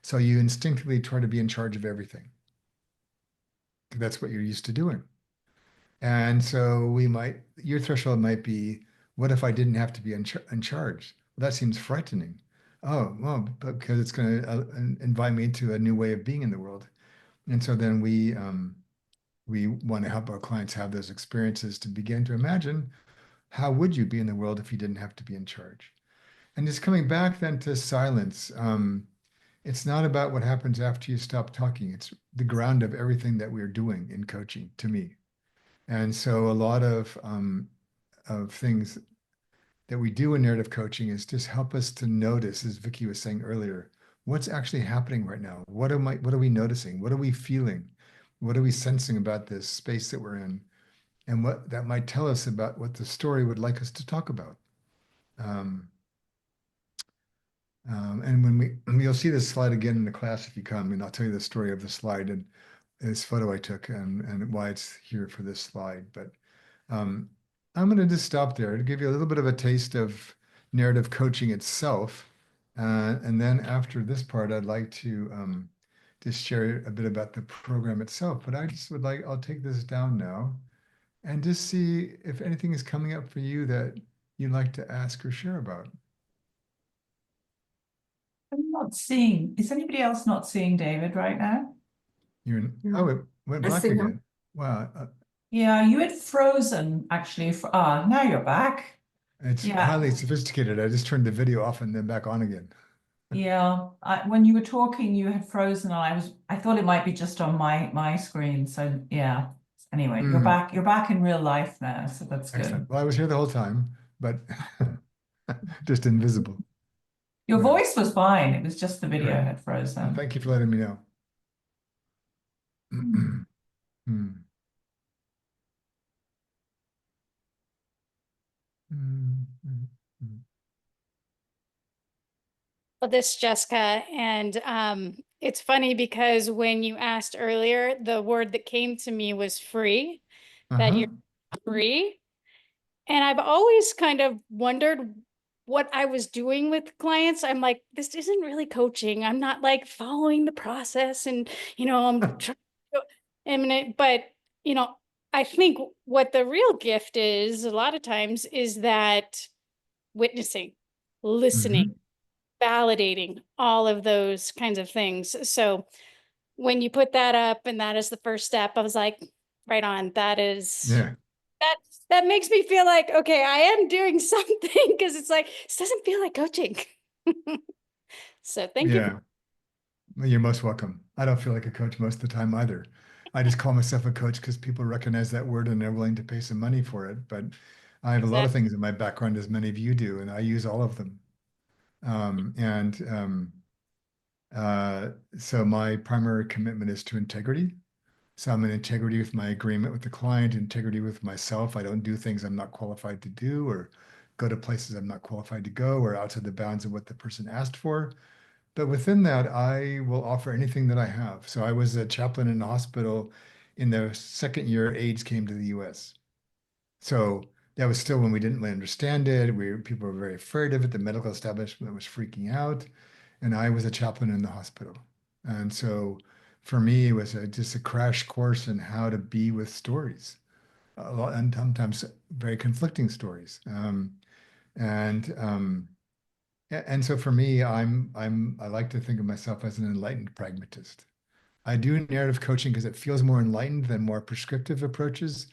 [SPEAKER 1] So you instinctively try to be in charge of everything. That's what you're used to doing. And so your threshold might be, what if I didn't have to be in charge? Well, that seems frightening. Oh, well, because it's going to invite me into a new way of being in the world. And so then we want to help our clients have those experiences to begin to imagine, how would you be in the world if you didn't have to be in charge? And just coming back then to silence, it's not about what happens after you stop talking. It's the ground of everything that we're doing in coaching, to me. And so a lot of things that we do in narrative coaching is just help us to notice, as Vicki was saying earlier, what's actually happening right now? What are we noticing? What are we feeling? What are we sensing about this space that we're in? And what that might tell us about what the story would like us to talk about. And you'll see this slide again in the class if you come, and I'll tell you the story of the slide and this photo I took and why it's here for this slide. But I'm going to just stop there to give you a little bit of a taste of narrative coaching itself. And then after this part, I'd like to just share a bit about the program itself. But I just I'll take this down now and just see if anything is coming up for you that you'd like to ask or share about.
[SPEAKER 2] I'm not seeing, is anybody else not seeing David right now?
[SPEAKER 1] Oh, it went
[SPEAKER 3] I
[SPEAKER 1] black
[SPEAKER 3] see him.
[SPEAKER 1] again. Wow.
[SPEAKER 2] Yeah, you had frozen actually now you're back.
[SPEAKER 1] It's
[SPEAKER 2] Yeah.
[SPEAKER 1] highly sophisticated. I just turned the video off and then back on again.
[SPEAKER 2] Yeah, when you were talking, you had frozen. I thought it might be just on my screen. So yeah. Anyway, you're back in real life now, so that's good.
[SPEAKER 1] Excellent. Well, I was here the whole time, but just invisible.
[SPEAKER 2] Your
[SPEAKER 1] Well,
[SPEAKER 2] voice was fine. It was just the video
[SPEAKER 1] Great.
[SPEAKER 2] had frozen.
[SPEAKER 1] Well, thank you for letting me know.
[SPEAKER 6] Well, this is Jessica, and it's funny because when you asked earlier, the word that came to me was free, that you're free. And I've always kind of wondered what I was doing with clients. I'm like, this isn't really coaching. I'm not like following the process and, I'm trying to, but, I think what the real gift is a lot of times is that witnessing, listening, validating, all of those kinds of things. So when you put that up and that is the first step, I was like, right on. That is
[SPEAKER 1] Yeah.
[SPEAKER 6] that makes me feel like, okay, I am doing something, because it's like, this doesn't feel like coaching. So thank you.
[SPEAKER 1] Yeah. Well, you're most welcome. I don't feel like a coach most of the time either. I just call myself a coach because people recognize that word and they're willing to pay some money for it. But I have a lot of
[SPEAKER 6] Exactly.
[SPEAKER 1] things in my background, as many of you do, and I use all of them. Um, and so my primary commitment is to integrity. So I'm in integrity with my agreement with the client, integrity with myself. I don't do things I'm not qualified to do, or go to places I'm not qualified to go, or outside the bounds of what the person asked for. But within that, I will offer anything that I have. So I was a chaplain in a hospital in the second year AIDS came to the US. So that was still when we didn't really understand it. People were very afraid of it. The medical establishment was freaking out. And I was a chaplain in the hospital. And so for me, it was just a crash course in how to be with stories, a lot, and sometimes very conflicting stories. And and so for me, I like to think of myself as an enlightened pragmatist. I do narrative coaching because it feels more enlightened than more prescriptive approaches,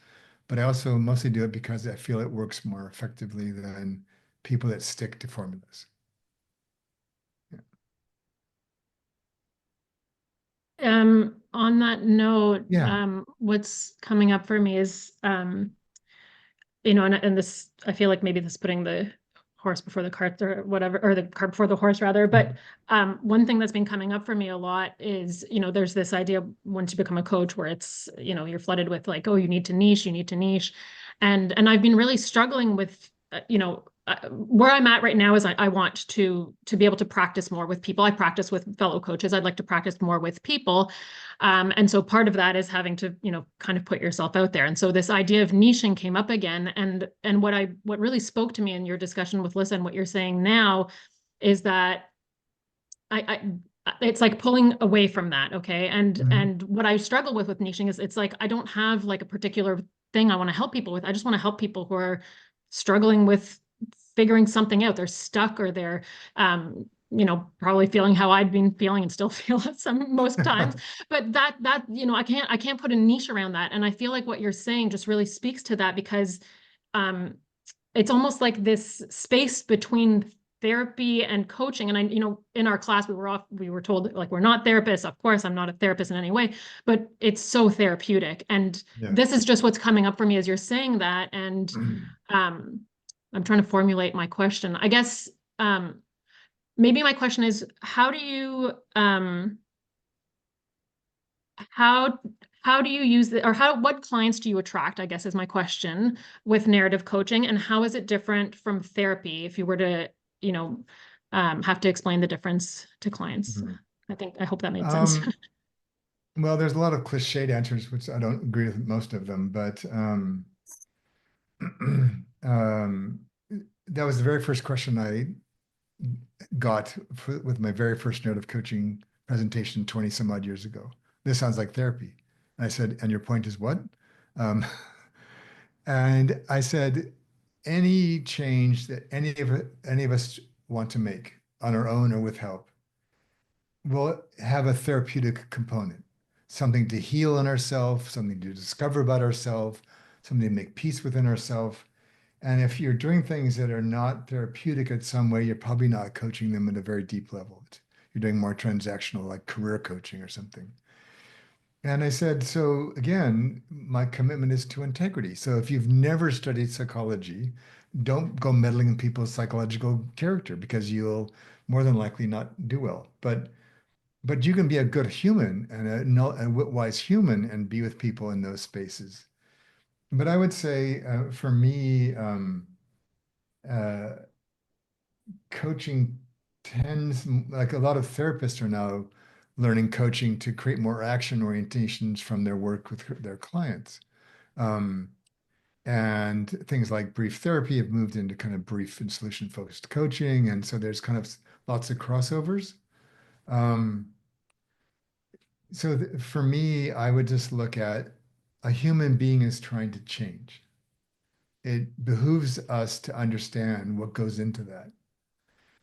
[SPEAKER 1] but I also mostly do it because I feel it works more effectively than people that stick to formulas.
[SPEAKER 4] On that note,
[SPEAKER 1] Yeah.
[SPEAKER 4] what's coming up for me is, and this, I feel like maybe this is putting the horse before the cart or whatever, or the cart before the horse rather. But one thing that's been coming up for me a lot is, there's this idea once you become a coach where it's, you're flooded with like, oh, you need to niche, you need to niche. And I've been really struggling with, where I'm at right now is I want to be able to practice more with people. I practice with fellow coaches. I'd like to practice more with people. And so part of that is having to, kind of put yourself out there. And so this idea of niching came up again. And what really spoke to me in your discussion with Lisa and what you're saying now is that I it's like pulling away from that. Okay. And what I struggle with niching is it's like I don't have like a particular thing I want to help people with. I just want to help people who are struggling with figuring something out. They're stuck, or they're probably feeling how I'd been feeling and still feel at some most times. But that I can't put a niche around that. And I feel like what you're saying just really speaks to that, because um it's almost like this space between therapy and coaching. And in our class, we were told like, we're not therapists. Of course, I'm not a therapist in any way, but it's so therapeutic. And
[SPEAKER 1] Yeah.
[SPEAKER 4] this is just what's coming up for me as you're saying that. And I'm trying to formulate my question. I guess maybe my question is, how do you how do you use the, or what clients do you attract, I guess is my question, with narrative coaching, and how is it different from therapy if you were to, have to explain the difference to clients?
[SPEAKER 1] Mhm.
[SPEAKER 4] I hope that made sense.
[SPEAKER 1] Well, there's a lot of cliched answers, which I don't agree with most of them, but um, that was the very first question I got with my very first narrative coaching presentation 20 some odd years ago. This sounds like therapy. And I said, and your point is what? Um, and I said, any change that any of us want to make on our own or with help will have a therapeutic component, something to heal in ourselves, something to discover about ourselves, something to make peace within ourselves. And if you're doing things that are not therapeutic in some way, you're probably not coaching them at a very deep level. You're doing more transactional, like career coaching or something. And I said, so again, my commitment is to integrity. So if you've never studied psychology, don't go meddling in people's psychological character, because you'll more than likely not do well. But you can be a good human and a wise human and be with people in those spaces. But I would say for me, uh, coaching tends, like a lot of therapists are now learning coaching to create more action orientations from their work with their clients. Um, and things like brief therapy have moved into kind of brief and solution focused coaching. And so there's kind of lots of crossovers. Um, so for me, I would just look at a human being is trying to change. It behooves us to understand what goes into that.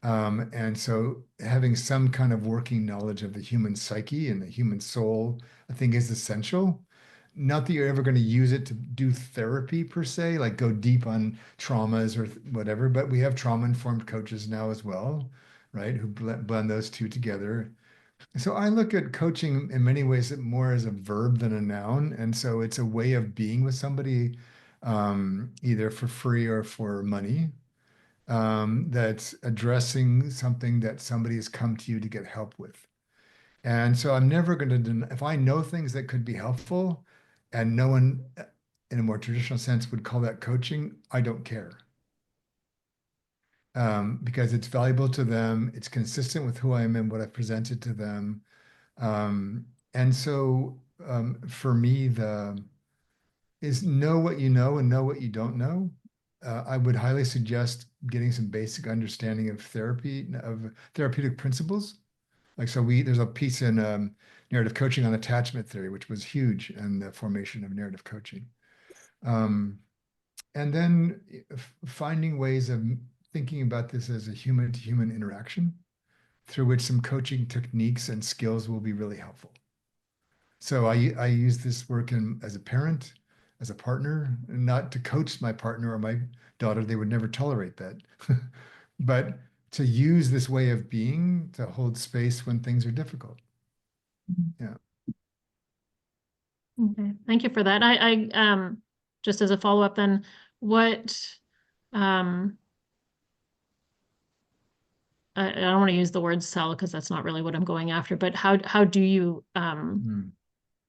[SPEAKER 1] And so having some kind of working knowledge of the human psyche and the human soul, I think is essential. Not that you're ever going to use it to do therapy per se, like go deep on traumas or whatever, but we have trauma-informed coaches now as well, right? Who blend those two together. So I look at coaching in many ways more as a verb than a noun. And so it's a way of being with somebody, either for free or for money, that's addressing something that somebody has come to you to get help with. And so I'm never going to deny, if I know things that could be helpful and no one in a more traditional sense would call that coaching, I don't care. Because it's valuable to them, it's consistent with who I am and what I've presented to them. And so for me, is know what you know and know what you don't know. I would highly suggest getting some basic understanding of therapy, of therapeutic principles. Like, so there's a piece in narrative coaching on attachment theory, which was huge in the formation of narrative coaching. And then finding ways of thinking about this as a human to human interaction through which some coaching techniques and skills will be really helpful. So I use this work as a parent, as a partner, not to coach my partner or my daughter. They would never tolerate that. But to use this way of being to hold space when things are difficult. Yeah.
[SPEAKER 4] Okay, thank you for that. I just as a follow-up then, what I don't want to use the word sell because that's not really what I'm going after, but how do you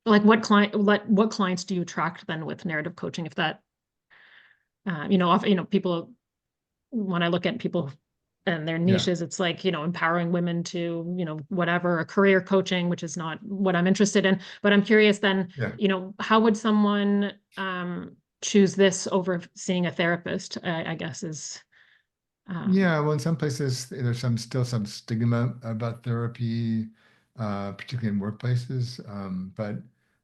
[SPEAKER 4] like what clients do you attract then with narrative coaching? If that people, when I look at people and their niches, it's like, empowering women to, whatever, a career coaching, which is not what I'm interested in. But I'm curious then, how would someone choose this over seeing a therapist, I guess is.
[SPEAKER 1] Yeah, well, in some places, there's still some stigma about therapy, particularly in workplaces. But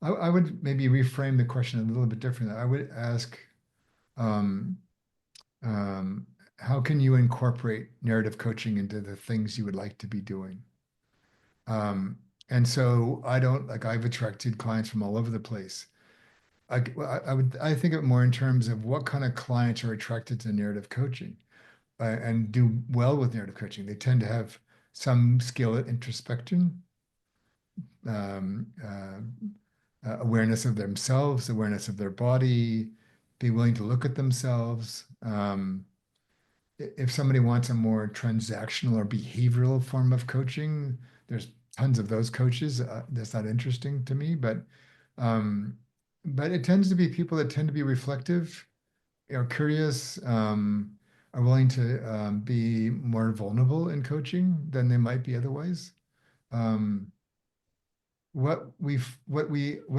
[SPEAKER 1] I would maybe reframe the question a little bit differently. I would ask, how can you incorporate narrative coaching into the things you would like to be doing? And so I've attracted clients from all over the place. I think of it more in terms of what kind of clients are attracted to narrative coaching and do well with narrative coaching. They tend to have some skill at introspection, awareness of themselves, awareness of their body, be willing to look at themselves. If somebody wants a more transactional or behavioral form of coaching, there's tons of those coaches. That's not interesting to me, but it tends to be people that tend to be reflective, curious, are willing to be more vulnerable in coaching than they might be otherwise. What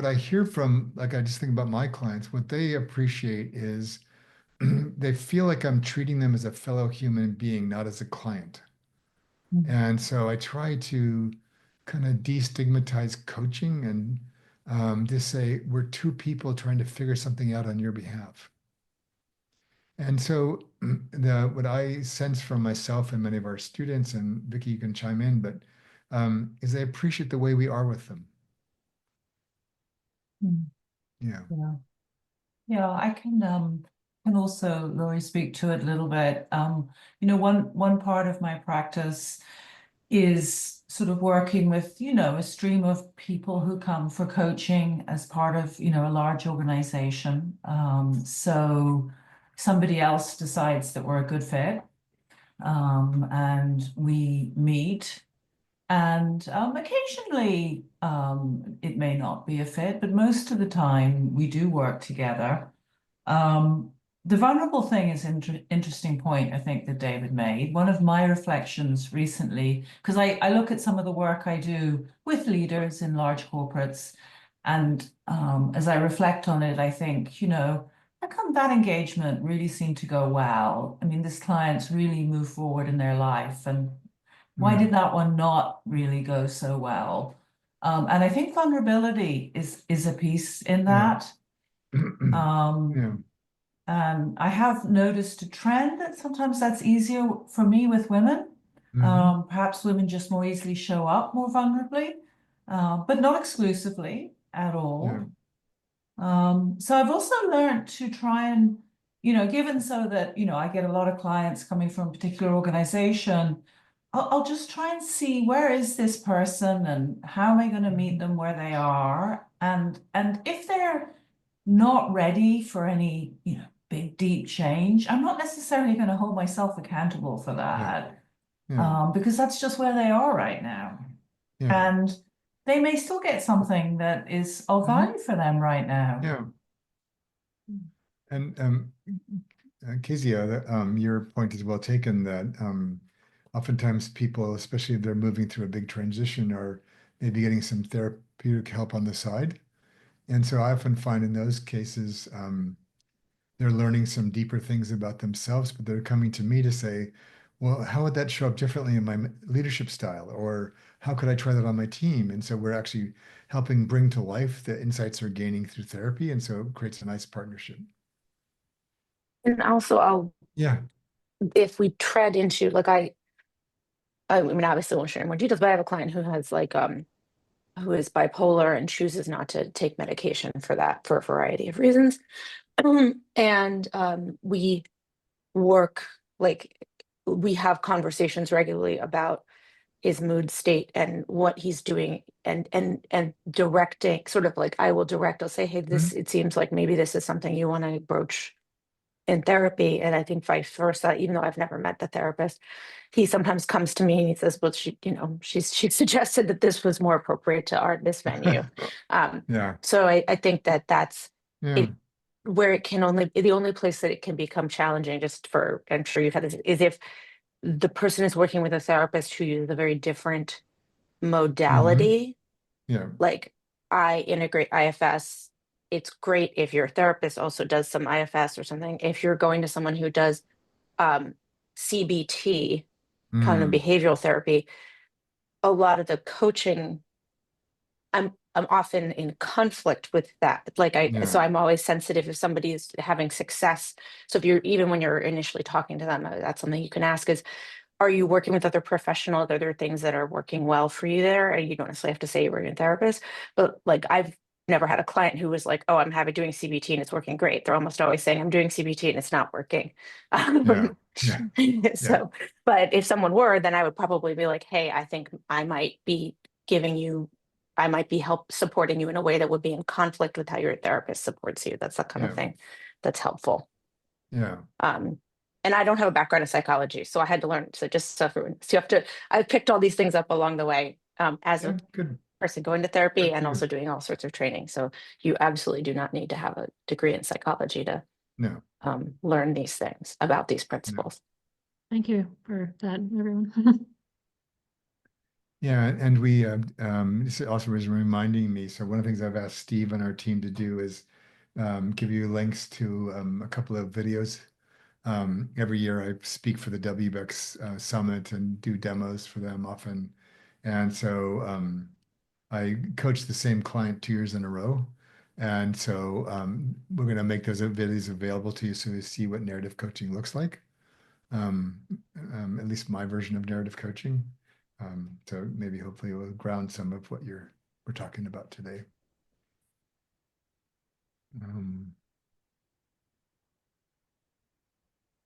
[SPEAKER 1] I hear from, like, I just think about my clients, what they appreciate is they feel like I'm treating them as a fellow human being, not as a client. And so I try to kind of destigmatize coaching and just say, we're two people trying to figure something out on your behalf. And so what I sense from myself and many of our students, and Vicki, you can chime in, but is they appreciate the way we are with them. Yeah.
[SPEAKER 2] Yeah, I can also, Laurie, speak to it a little bit. One part of my practice is sort of working with, a stream of people who come for coaching as part of, a large organization. So somebody else decides that we're a good fit, and we meet. And occasionally it may not be a fit, but most of the time we do work together. The vulnerable thing is an interesting point, I think, that David made. One of my reflections recently, because I look at some of the work I do with leaders in large corporates, and as I reflect on it, I think, how come that engagement really seemed to go well? I mean, this client's really moved forward in their life, and why did that one not really go so well? And I think vulnerability is a piece in that. And I have noticed a trend that sometimes that's easier for me with women. Perhaps women just more easily show up more vulnerably, but not exclusively at all. So I've also learned to try and, given so that, I get a lot of clients coming from a particular organization, I'll just try and see where is this person and how am I going to meet them where they are. And if they're not ready for any, big, deep change, I'm not necessarily going to hold myself accountable for that. Because that's just where they are right now. And they may still get something that is of value for them right now.
[SPEAKER 1] And Kezia, your point is well taken that oftentimes people, especially if they're moving through a big transition, are maybe getting some therapeutic help on the side. And so I often find in those cases, they're learning some deeper things about themselves, but they're coming to me to say, well, how would that show up differently in my leadership style? Or how could I try that on my team? And so we're actually helping bring to life the insights they're gaining through therapy. And so it creates a nice partnership.
[SPEAKER 7] And also if we tread into like I mean obviously I won't share more details, but I have a client who has who is bipolar and chooses not to take medication for that for a variety of reasons. And we work we have conversations regularly about his mood state and what he's doing and directing sort of like I'll say, hey, it seems like maybe this is something you want to broach in therapy. And I think vice versa, even though I've never met the therapist, he sometimes comes to me and he says, well, she suggested that this was more appropriate to this venue. So I think that's it, where it can the only place that it can become challenging, I'm sure you've had this, is if the person is working with a therapist who uses a very different modality. Like I integrate IFS. It's great if your therapist also does some IFS or something. If you're going to someone who does CBT, cognitive behavioral therapy, a lot of the coaching, I'm often in conflict with that. So I'm always sensitive if somebody is having success. So even when you're initially talking to them, that's something you can ask is, are you working with other professionals? Are there things that are working well for you there? And you don't necessarily have to say you're a therapist, but I've never had a client who was like, oh, I'm doing CBT and it's working great. They're almost always saying I'm doing CBT and it's not working. So, but if someone were, then I would probably be like, hey, I think I might be supporting you in a way that would be in conflict with how your therapist supports you. That's the kind of thing that's helpful. And I don't have a background in psychology, so I had to learn. So I picked all these things up along the way as a person going to therapy and also doing all sorts of training. So you absolutely do not need to have a degree in psychology to learn these things about these principles.
[SPEAKER 4] Thank you for that, everyone.
[SPEAKER 1] And we this also was reminding me. So one of the things I've asked Steve and our team to do is give you links to a couple of videos. Every year I speak for the WBEX Summit and do demos for them often. And so I coached the same client 2 years in a row. And so we're going to make those videos available to you so you see what narrative coaching looks like. At least my version of narrative coaching. So maybe hopefully it will ground some of what we're talking about today.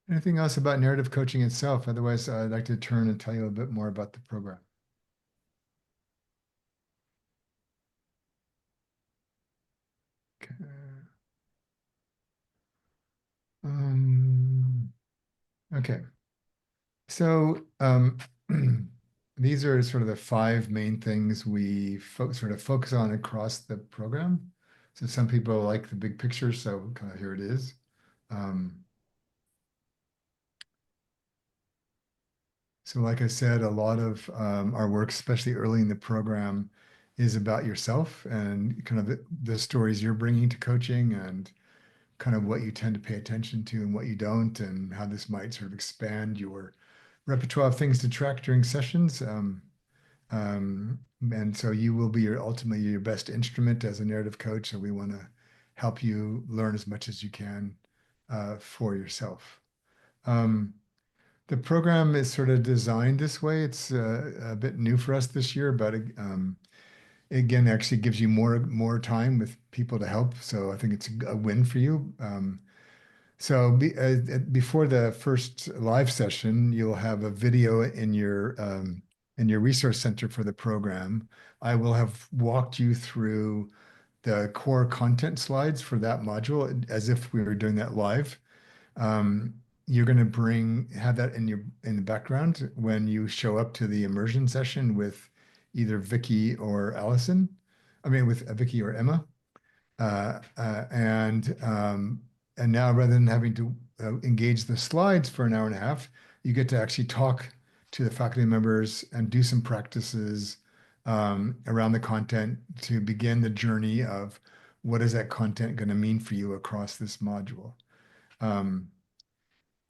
[SPEAKER 1] Anything else about narrative coaching itself? Otherwise, I'd like to turn and tell you a bit more about the program. Okay. Okay. So these are sort of the 5 main things we sort of focus on across the program. So some people like the big picture, so kind of here it is. So like I said, a lot of our work, especially early in the program, is about yourself and kind of the stories you're bringing to coaching and kind of what you tend to pay attention to and what you don't, and how this might sort of expand your repertoire of things to track during sessions. And so you will be ultimately your best instrument as a narrative coach. So we want to help you learn as much as you can for yourself. The program is sort of designed this way. It's a bit new for us this year, but again, actually gives you more time with people to help. So I think it's a win for you. Before the first live session, you'll have a video in your resource center for the program. I will have walked you through the core content slides for that module as if we were doing that live. You're going to have that in the background when you show up to the immersion session with either Vicki or Allison. I mean, with Vicki or Emma. Uh, uh, and um, and now rather than having to engage the slides for an hour and a half, you get to actually talk to the faculty members and do some practices around the content to begin the journey of what is that content going to mean for you across this module.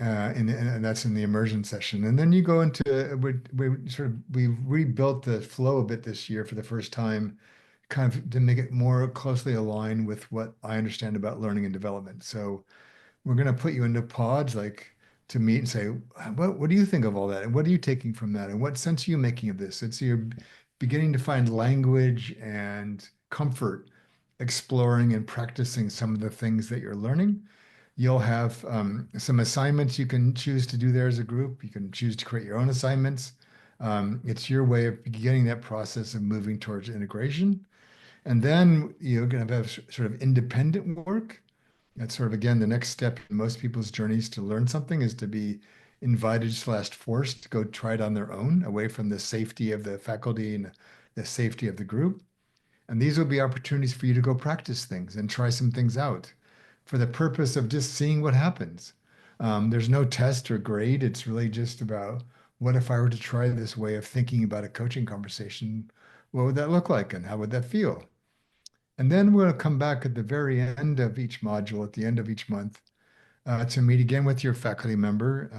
[SPEAKER 1] And that's in the immersion session. And then you go into, we've rebuilt the flow a bit this year for the first time, kind of to make it more closely aligned with what I understand about learning and development. So we're going to put you into pods like to meet and say, what do you think of all that? And what are you taking from that? And what sense are you making of this? It's you're beginning to find language and comfort exploring and practicing some of the things that you're learning. You'll have some assignments you can choose to do there as a group. You can choose to create your own assignments. It's your way of beginning that process of moving towards integration. And then you're going to have sort of independent work. That's sort of, again, the next step in most people's journeys to learn something is to be invited/forced to go try it on their own, away from the safety of the faculty and the safety of the group. And these will be opportunities for you to go practice things and try some things out for the purpose of just seeing what happens. There's no test or grade. It's really just about what if I were to try this way of thinking about a coaching conversation? What would that look like and how would that feel? And then we'll come back at the very end of each module, at the end of each month, to meet again with your faculty member.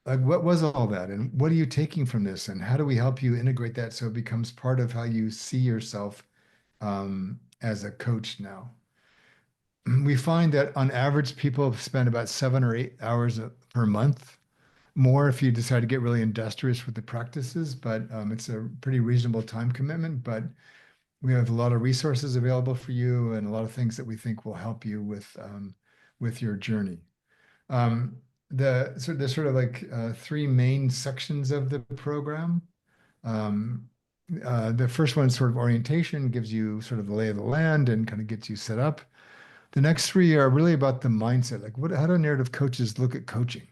[SPEAKER 1] Like, what was all that? And what are you taking from this? And how do we help you integrate that so it becomes part of how you see yourself as a coach now? We find that on average, people spend about 7 or 8 hours per month, more if you decide to get really industrious with the practices, but it's a pretty reasonable time commitment. But we have a lot of resources available for you and a lot of things that we think will help you with your journey. There's sort of like three main sections of the program. The first one is sort of orientation, gives you sort of the lay of the land and kind of gets you set up. The next three are really about the mindset, like how do narrative coaches look at coaching?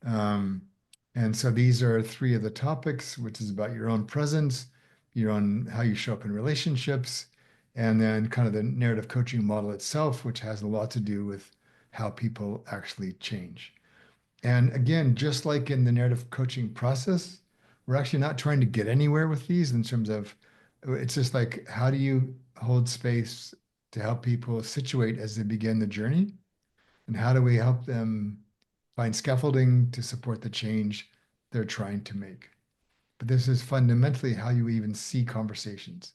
[SPEAKER 1] And so these are three of the topics, which is about your own presence, your own how you show up in relationships, and then kind of the narrative coaching model itself, which has a lot to do with how people actually change. And again, just like in the narrative coaching process, we're actually not trying to get anywhere with these in terms of, it's just like, how do you hold space to help people situate as they begin the journey? And how do we help them find scaffolding to support the change they're trying to make? But this is fundamentally how you even see conversations.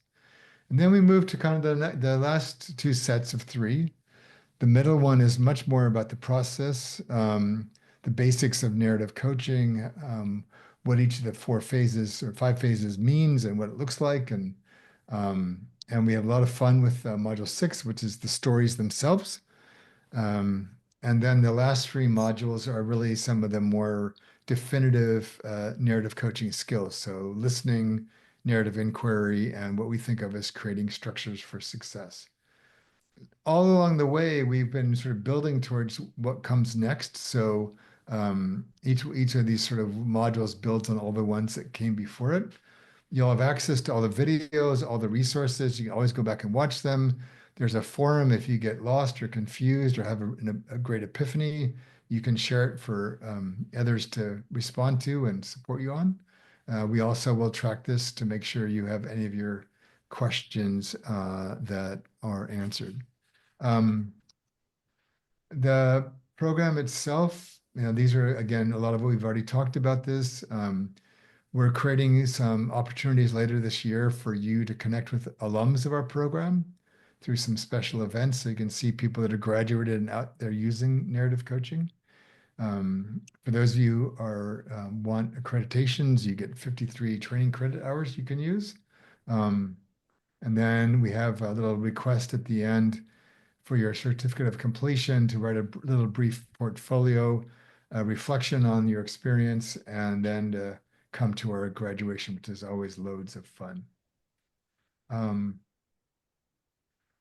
[SPEAKER 1] And then we move to kind of the last two sets of three. The middle one is much more about the process, the basics of narrative coaching, what each of the 4 phases or 5 phases means and what it looks like. And we have a lot of fun with module 6, which is the stories themselves. And then the last 3 modules are really some of the more definitive narrative coaching skills. So listening, narrative inquiry, and what we think of as creating structures for success. All along the way, we've been sort of building towards what comes next. So each of these sort of modules builds on all the ones that came before it. You'll have access to all the videos, all the resources. You can always go back and watch them. There's a forum if you get lost or confused or have a great epiphany. You can share it for others to respond to and support you on. We also will track this to make sure you have any of your questions that are answered. The program itself, these are, again, a lot of what we've already talked about this. We're creating some opportunities later this year for you to connect with alums of our program through some special events so you can see people that are graduated and out there using narrative coaching. For those of you who want accreditations, you get 53 training credit hours you can use. And then we have a little request at the end for your certificate of completion to write a little brief portfolio, reflection on your experience, and then come to our graduation, which is always loads of fun.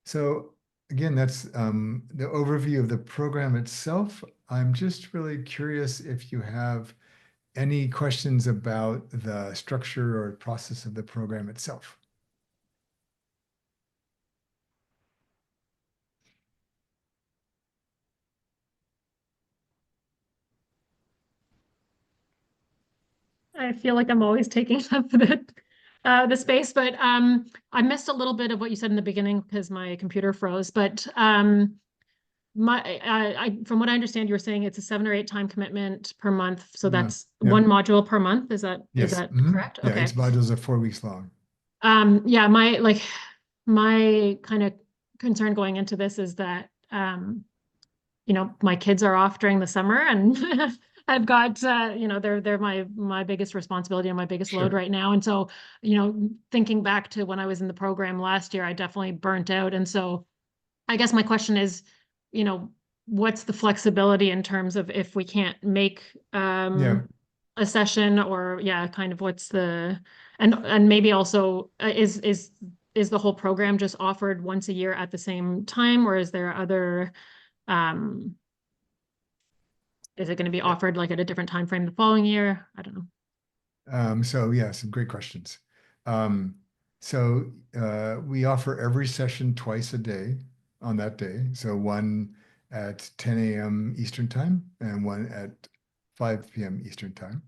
[SPEAKER 1] So again, that's the overview of the program itself. I'm just really curious if you have any questions about the structure or process of the program itself.
[SPEAKER 4] I feel like I'm always taking up the space, but I missed a little bit of what you said in the beginning because my computer froze. But from what I understand, you were saying it's a 7 or 8 time commitment per month, so
[SPEAKER 1] Yeah,
[SPEAKER 4] that's
[SPEAKER 1] yeah.
[SPEAKER 4] one module per month. Is that
[SPEAKER 1] Yes.
[SPEAKER 4] correct?
[SPEAKER 1] Yeah,
[SPEAKER 4] Okay.
[SPEAKER 1] each modules are 4 weeks long.
[SPEAKER 4] Yeah, my kind of concern going into this is that my kids are off during the summer and I've got they're my biggest responsibility and my biggest load
[SPEAKER 1] Sure.
[SPEAKER 4] right now. And so, thinking back to when I was in the program last year, I definitely burnt out. And so I guess my question is, what's the flexibility in terms of if we can't make
[SPEAKER 1] Yeah.
[SPEAKER 4] a session, or kind of what's the and maybe also is the whole program just offered once a year at the same time, or is there other is it going to be offered like at a different time frame the following year? I don't know.
[SPEAKER 1] So yeah, some great questions. We offer every session twice a day on that day. So one at 10 a.m. Eastern time and one at 5 p.m. Eastern time.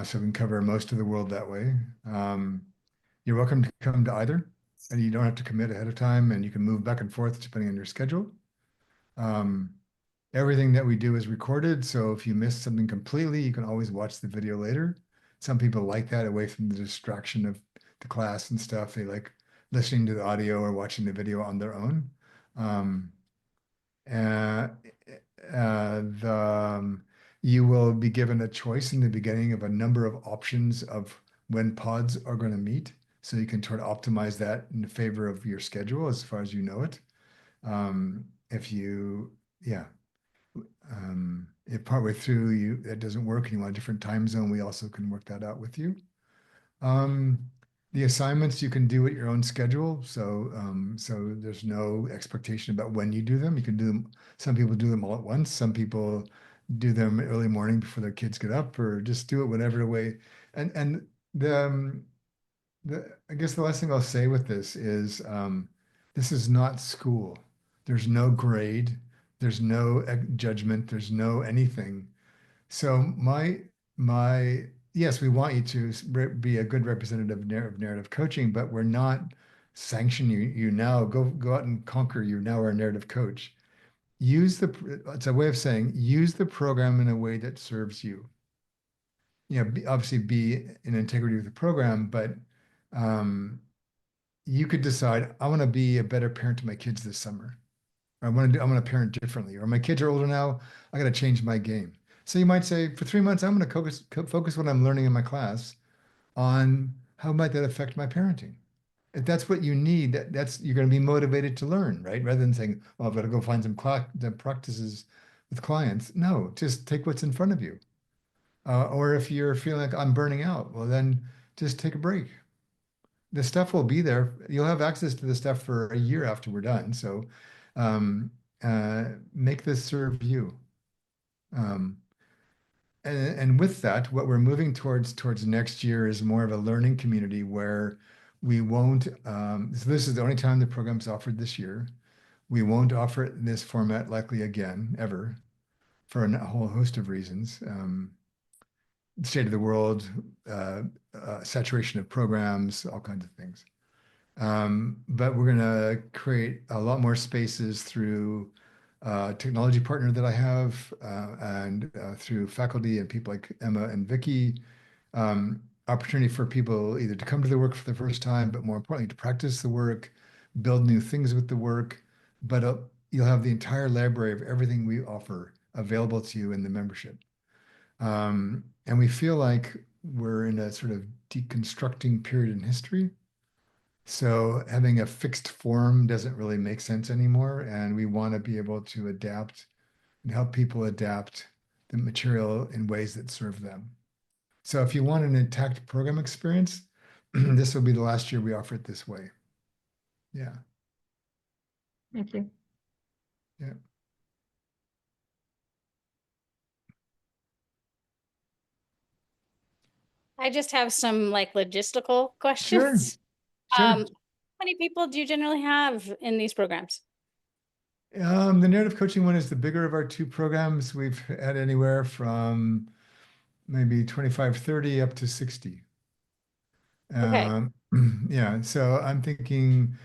[SPEAKER 1] So we can cover most of the world that way. You're welcome to come to either, and you don't have to commit ahead of time, and you can move back and forth depending on your schedule. Everything that we do is recorded, so if you miss something completely, you can always watch the video later. Some people like that away from the distraction of the class and stuff. They like listening to the audio or watching the video on their own. Uh, you will be given a choice in the beginning of a number of options of when pods are going to meet, so you can try to optimize that in favor of your schedule as far as you know it. If partway through that doesn't work and you want a different time zone, we also can work that out with you. The assignments you can do at your own schedule, so there's no expectation about when you do them. You can do them. Some people do them all at once. Some people do them early morning before their kids get up, or just do it whatever way. And I guess the last thing I'll say with this is this is not school. There's no grade. There's no judgment. There's no anything. So yes, we want you to be a good representative of narrative coaching, but we're not sanctioning you now. Go out and conquer. You now are a narrative coach. It's a way of saying use the program in a way that serves you. Obviously be in integrity with the program, but you could decide, I want to be a better parent to my kids this summer. Or I want to parent differently. Or my kids are older now, I got to change my game. So you might say, for 3 months, I'm going to focus what I'm learning in my class on how might that affect my parenting. If that's what you need, you're going to be motivated to learn, right? Rather than saying, "Oh, I've got to go find some practices with clients." No, just take what's in front of you. Or if you're feeling like I'm burning out, well, then just take a break. The stuff will be there. You'll have access to the stuff for a year after we're done. So make this serve you. And with that, what we're moving towards next year is more of a learning community where we won't. So this is the only time the program's offered this year. We won't offer it in this format likely again, ever, for a whole host of reasons. State of the world, saturation of programs, all kinds of things. But we're going to create a lot more spaces through technology partner that I have and through faculty and people like Emma and Vicki. Opportunity for people either to come to the work for the first time, but more importantly, to practice the work, build new things with the work. But you'll have the entire library of everything we offer available to you in the membership. And we feel like we're in a sort of deconstructing period in history. So having a fixed form doesn't really make sense anymore. And we want to be able to adapt and help people adapt the material in ways that serve them. So if you want an intact program experience, this will be the last year we offer it this way. Yeah.
[SPEAKER 4] Thank you.
[SPEAKER 1] Yeah.
[SPEAKER 6] I just have some like logistical
[SPEAKER 1] Sure.
[SPEAKER 6] questions.
[SPEAKER 1] Sure.
[SPEAKER 6] How many people do you generally have in these programs?
[SPEAKER 1] The narrative coaching one is the bigger of our two programs. We've had anywhere from maybe 25, 30 up to 60.
[SPEAKER 6] Okay.
[SPEAKER 1] Yeah, so I'm thinking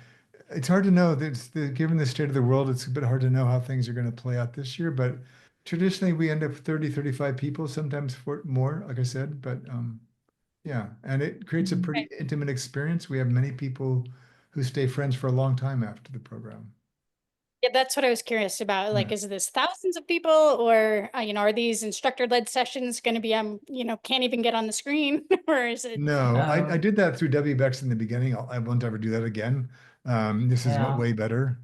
[SPEAKER 1] it's hard to know. Given the state of the world, it's a bit hard to know how things are going to play out this year. But traditionally, we end up 30, 35 people, sometimes more, like I said. But yeah, and it creates a pretty intimate experience. We have many people who stay friends for a long time after the program.
[SPEAKER 6] Yeah, that's what I was curious about. Like,
[SPEAKER 1] Yeah.
[SPEAKER 6] is this thousands of people, or are these instructor-led sessions going to be can't even get on the screen, or is it?
[SPEAKER 1] No, I did that through WBEX in the beginning. I won't ever do that again. This is
[SPEAKER 2] Yeah.
[SPEAKER 1] way better.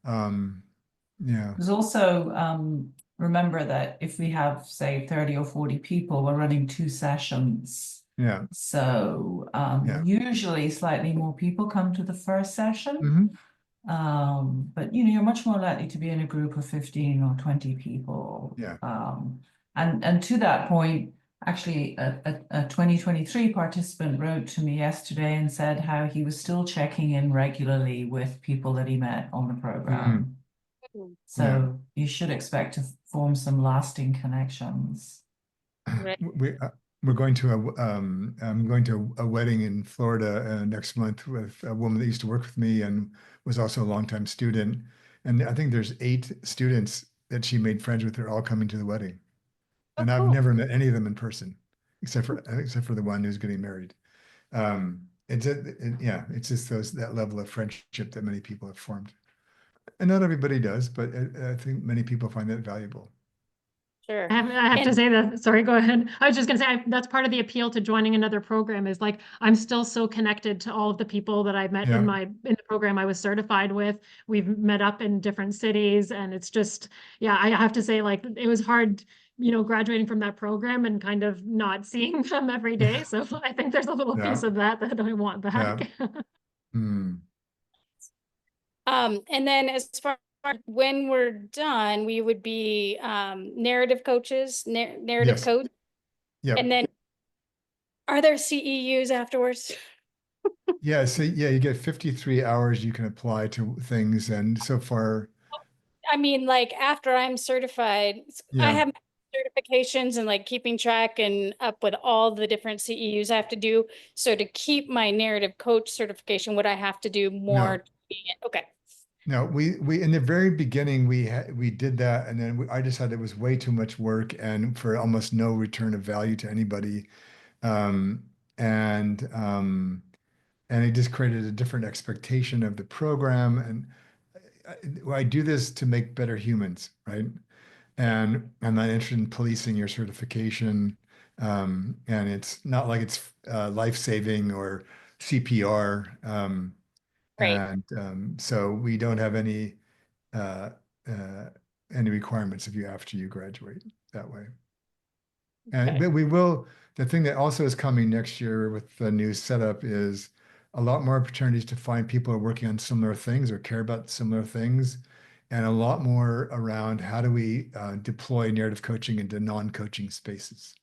[SPEAKER 1] Yeah.
[SPEAKER 2] There's also, remember that if we have, say, 30 or 40 people, we're running 2 sessions.
[SPEAKER 1] Yeah.
[SPEAKER 2] So
[SPEAKER 1] Yeah.
[SPEAKER 2] usually slightly more people come to the first session.
[SPEAKER 1] Mhm.
[SPEAKER 2] But you're much more likely to be in a group of 15 or 20 people.
[SPEAKER 1] Yeah.
[SPEAKER 2] And to that point, actually a 2023 participant wrote to me yesterday and said how he was still checking in regularly with people that he met on the program. So you should expect to form some lasting connections.
[SPEAKER 6] Right.
[SPEAKER 1] We're going to I'm going to a wedding in Florida next month with a woman that used to work with me and was also a longtime student. And I think there's 8 students that she made friends with. They're all coming to the wedding.
[SPEAKER 6] Oh,
[SPEAKER 1] And I've
[SPEAKER 6] cool.
[SPEAKER 1] never met any of them in person, except for the one who's getting married. It's just that level of friendship that many people have formed. And not everybody does, but I think many people find that valuable.
[SPEAKER 6] Sure.
[SPEAKER 4] I have to say that, sorry, go ahead. I was just gonna say, that's part of the appeal to joining another program is like, I'm still so connected to all of the people that I met
[SPEAKER 1] Yeah.
[SPEAKER 4] in the program I was certified with. We've met up in different cities and it's just, yeah, I have to say like, it was hard, graduating from that program and kind of not seeing them every day. So I think there's a little piece
[SPEAKER 1] Yeah.
[SPEAKER 4] of that I want back.
[SPEAKER 1] Hmm.
[SPEAKER 6] And then as far as when we're done, we would be narrative coaches, narrative
[SPEAKER 1] Yes.
[SPEAKER 6] coach.
[SPEAKER 1] Yeah.
[SPEAKER 6] And then are there CEUs afterwards?
[SPEAKER 1] Yeah. So yeah, you get 53 hours you can apply to things. And so far,
[SPEAKER 6] I mean, like after I'm certified, I
[SPEAKER 1] yeah.
[SPEAKER 6] have certifications and like keeping track and up with all the different CEUs I have to do. So to keep my narrative coach certification, would I have to do more? Okay.
[SPEAKER 1] No, we in the very beginning we did that, and then I decided it was way too much work and for almost no return of value to anybody, um, and um, and it just created a different expectation of the program. And I do this to make better humans, right? And I'm not interested in policing your certification, and it's not like it's life-saving or CPR.
[SPEAKER 6] Right.
[SPEAKER 1] And so we don't have uh, any requirements of you after you graduate that way. And but we will. The thing that also is coming next year with the new setup is a lot more opportunities to find people who are working on similar things or care about similar things, and a lot more around how do we deploy narrative coaching into non-coaching spaces.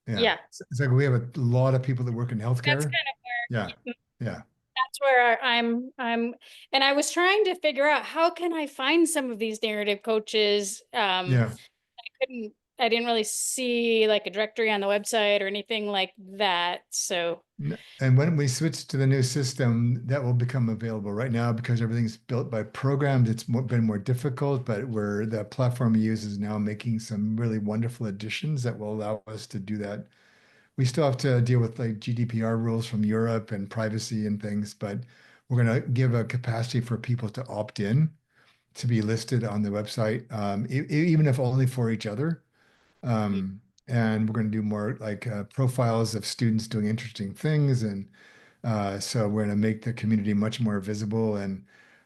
[SPEAKER 6] Yeah.
[SPEAKER 1] It's like we have a lot of people that work in healthcare.
[SPEAKER 6] That's kind of where.
[SPEAKER 1] Yeah.
[SPEAKER 6] That's where and I was trying to figure out how can I find some of these narrative coaches.
[SPEAKER 1] Yeah.
[SPEAKER 6] I didn't really see like a directory on the website or anything like that. So
[SPEAKER 1] And when we switch to the new system, that will become available right now because everything's built by programs. It's been more difficult, but where the platform we use is now making some really wonderful additions that will allow us to do that. We still have to deal with like GDPR rules from Europe and privacy and things, but we're going to give a capacity for people to opt in. to be listed on the website, even if only for each other. And we're going to do more like profiles of students doing interesting things. And so we're going to make the community much more visible. And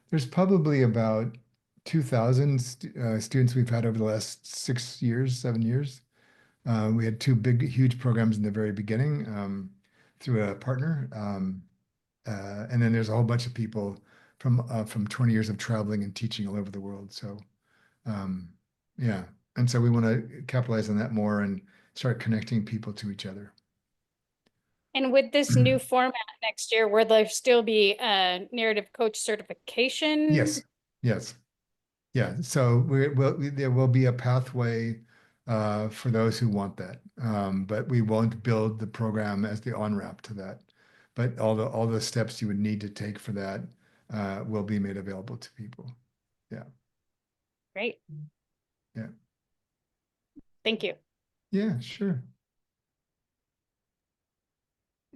[SPEAKER 1] there's probably about 2,000 students we've had over the last 6 years, 7 years. We had two big, huge programs in the very beginning through a partner. And then there's a whole bunch of people from 20 years of traveling and teaching all over the world. So yeah. And so we want to capitalize on that more and start connecting people to each other.
[SPEAKER 6] And with this new format next year, will there still be a narrative coach certification?
[SPEAKER 1] Yes. Yes. Yeah. So there will be a pathway for those who want that. But we won't build the program as the on-ramp to that. But all the steps you would need to take for that will be made available to people. Yeah.
[SPEAKER 6] Great.
[SPEAKER 1] Yeah.
[SPEAKER 6] Thank you.
[SPEAKER 1] Yeah, sure.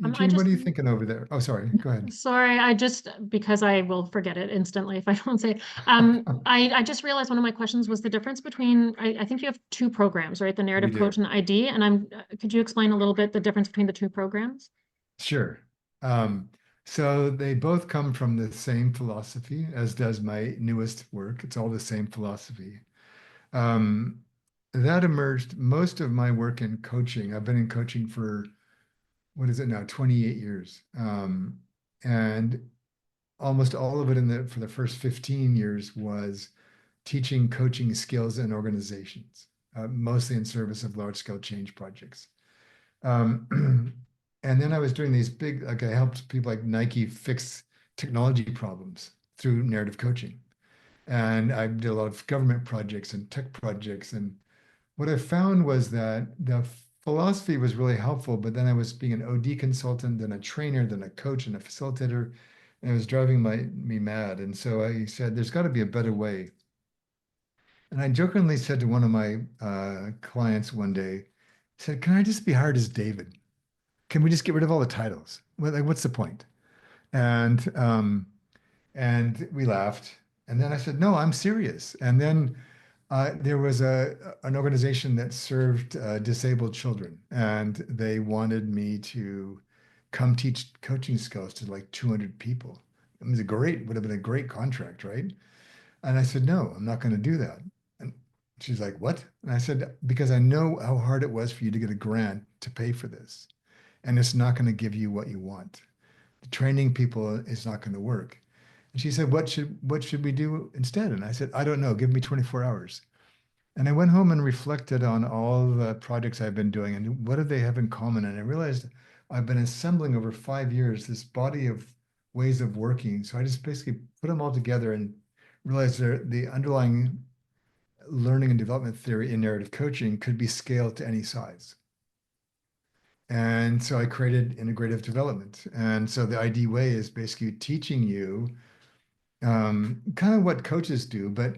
[SPEAKER 4] I
[SPEAKER 1] Eugene, what
[SPEAKER 4] just-
[SPEAKER 1] are you thinking over there? Oh, sorry. Go ahead.
[SPEAKER 4] Sorry, because I will forget it instantly if I don't say it. I just realized one of my questions was the difference between, I think you have two programs, right? The narrative
[SPEAKER 1] do.
[SPEAKER 4] coach and the ID. And could you explain a little bit the difference between the two programs?
[SPEAKER 1] Sure. So they both come from the same philosophy, as does my newest work. It's all the same philosophy. That emerged most of my work in coaching. I've been in coaching for, what is it now, 28 years. And almost all of it for the first 15 years was teaching coaching skills in organizations, mostly in service of large scale change projects. And then I was doing these big, like I helped people like Nike fix technology problems through narrative coaching. And I did a lot of government projects and tech projects. And what I found was that the philosophy was really helpful, but then I was being an OD consultant, then a trainer, then a coach and a facilitator, and it was driving me mad. And so I said, there's got to be a better way. And I jokingly said to one of my clients one day, I said, can I just be hired as David? Can we just get rid of all the titles? Like, what's the point? And we laughed. And then I said, no, I'm serious. And then there was an organization that served disabled children, and they wanted me to come teach coaching skills to like 200 people. It was would have been a great contract, right? And I said, no, I'm not going to do that. And she's like, what? And I said, because I know how hard it was for you to get a grant to pay for this, and it's not going to give you what you want. The training people is not going to work. And she said, what should we do instead? And I said, I don't know. Give me 24 hours. And I went home and reflected on all the projects I've been doing and what do they have in common. And I realized I've been assembling over 5 years this body of ways of working. So I just basically put them all together and realized the underlying learning and development theory in narrative coaching could be scaled to any size. And so I created integrative development. And so the ID way is basically teaching you kind of what coaches do, but